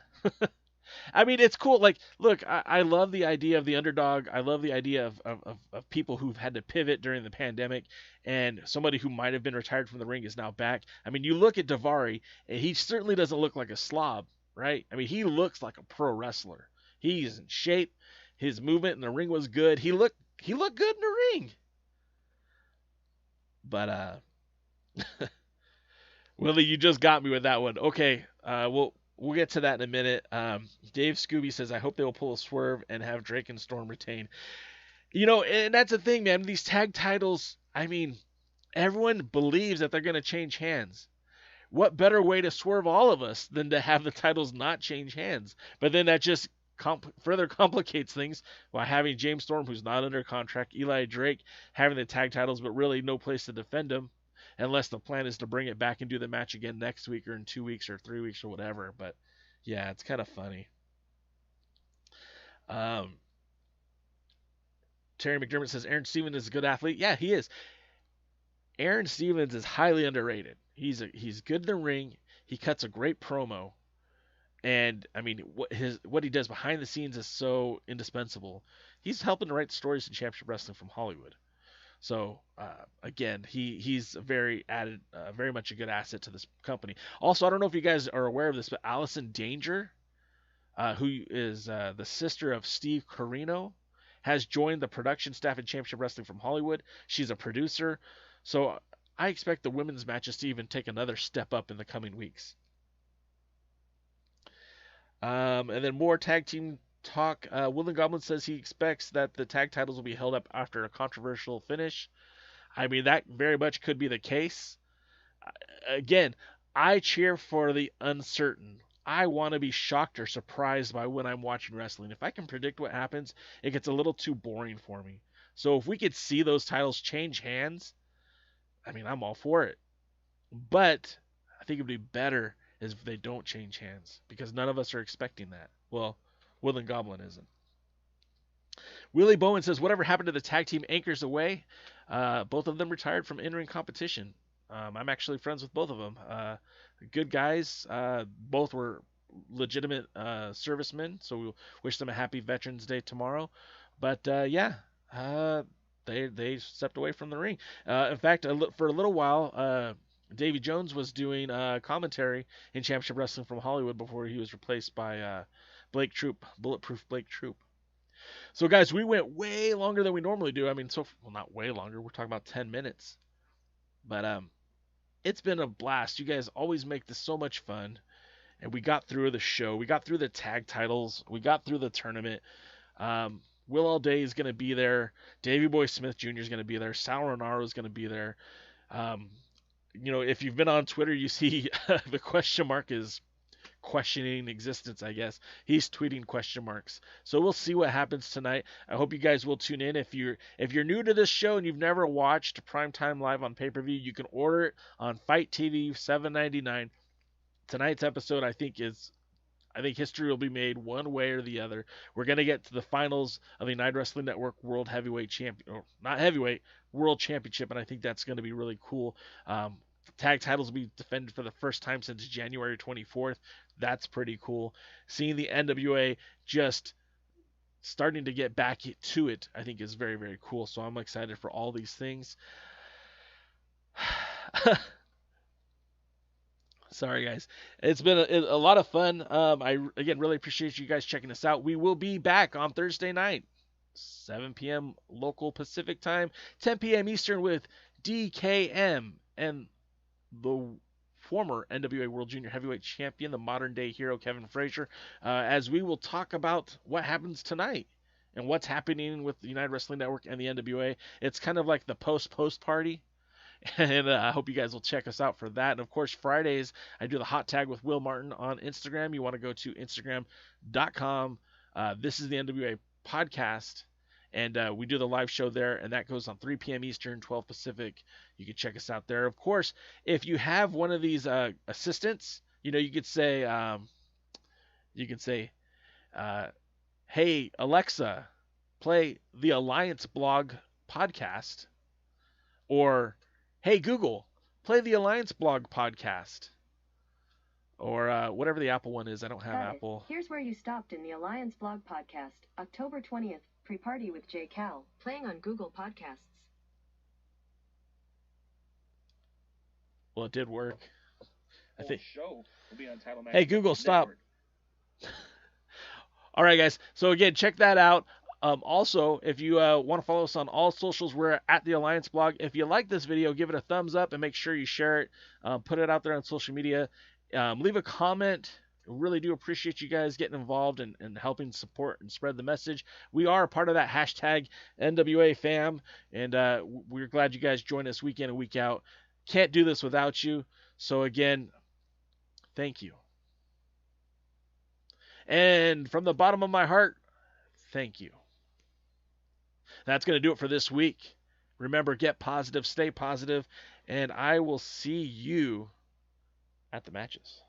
I mean, it's cool. Like, look, I love the idea of the underdog. I love the idea of people who've had to pivot during the pandemic, and somebody who might have been retired from the ring is now back. I mean, you look at Daivari, and he certainly doesn't look like a slob, right? I mean, he looks like a pro wrestler. He's in shape. His movement in the ring was good. He looked good in the ring. But Willie, you just got me with that one. Okay, We'll get to that in a minute. Dave Scooby says, I hope they will pull a swerve and have Drake and Storm retain. You know, and that's the thing, man. These tag titles, I mean, everyone believes that they're going to change hands. What better way to swerve all of us than to have the titles not change hands? But then that just further complicates things by having James Storm, who's not under contract, Eli Drake having the tag titles, but really no place to defend them. Unless the plan is to bring it back and do the match again next week or in 2 weeks or 3 weeks or whatever. But, yeah, it's kind of funny. Terry McDermott says, Aaron Stevens is a good athlete. Yeah, he is. Aaron Stevens is highly underrated. He's good in the ring. He cuts a great promo. And, I mean, what he does behind the scenes is so indispensable. He's helping to write stories in Championship Wrestling from Hollywood. So, again, he's very much a good asset to this company. Also, I don't know if you guys are aware of this, but Allison Danger, who is the sister of Steve Corino, has joined the production staff at Championship Wrestling from Hollywood. She's a producer. So, I expect the women's matches to even take another step up in the coming weeks. And then more tag team talk. Woodland Goblin says he expects that the tag titles will be held up after a controversial finish. I mean, that very much could be the case. Again, I cheer for the uncertain. I want to be shocked or surprised by when I'm watching wrestling. If I can predict what happens, it gets a little too boring for me. So if we could see those titles change hands, I mean, I'm all for it. But I think it would be better if they don't change hands, because none of us are expecting that. Well, Woodland Goblin isn't. Willie Bowen says, whatever happened to the tag team Anchors Away? Both of them retired from in-ring competition. I'm actually friends with both of them. Good guys. Both were legitimate servicemen, so we'll wish them a happy Veterans Day tomorrow. But, they stepped away from the ring. In fact, for a little while, Davey Jones was doing commentary in Championship Wrestling from Hollywood before he was replaced by Blake Troop, Bulletproof Blake Troop. So, guys, we went way longer than we normally do. I mean, well, not way longer. We're talking about 10 minutes. But it's been a blast. You guys always make this so much fun. And we got through the show. We got through the tag titles. We got through the tournament. Will Allday is going to be there. Davey Boy Smith Jr. is going to be there. Sal Renaro is going to be there. If you've been on Twitter, you see the question mark is questioning existence, I guess. He's tweeting question marks. So we'll see what happens tonight. I hope you guys will tune in. If you're new to this show and you've never watched Primetime Live on pay-per-view, you can order it on Fight TV, $7.99. Tonight's episode, I think history will be made one way or the other. We're going to get to the finals of the United Wrestling Network World Heavyweight Champion, or not heavyweight, World Championship, and I think that's going to be really cool. Tag titles will be defended for the first time since January 24th. That's pretty cool. Seeing the NWA just starting to get back to it, I think is very, very cool. So I'm excited for all these things. Sorry, guys. It's been a lot of fun. I, again, really appreciate you guys checking us out. We will be back on Thursday night, 7 p.m. local Pacific time, 10 p.m. Eastern with DKM and the former NWA World Junior Heavyweight Champion, the modern-day hero, Kevin Frazier, as we will talk about what happens tonight and what's happening with the United Wrestling Network and the NWA. It's kind of like the post party. And I hope you guys will check us out for that. And, of course, Fridays, I do the hot tag with Will Martin on Instagram. You want to go to Instagram.com. This is the NWA podcast. And we do the live show there, and that goes on 3 p.m. Eastern, 12 Pacific. You can check us out there. Of course, if you have one of these assistants, you could say, hey, Alexa, play the Alliance Blog podcast. Or, hey, Google, play the Alliance Blog podcast. Or whatever the Apple one is. I don't have Apple. Here's where you stopped in the Alliance Blog podcast, October 20th. PreParty with J. Cal, playing on Google Podcasts. Well, it did work. I think. Show will be on Title Hey, Google, stop. All right, guys. So, again, check that out. Also, if you want to follow us on all socials, we're at the Alliance Blog. If you like this video, give it a thumbs up and make sure you share it. Put it out there on social media. Leave a comment. Really do appreciate you guys getting involved and helping support and spread the message. We are a part of that hashtag NWA fam, and we're glad you guys join us week in and week out. Can't do this without you. So again, thank you. And from the bottom of my heart, thank you. That's going to do it for this week. Remember, get positive, stay positive, and I will see you at the matches.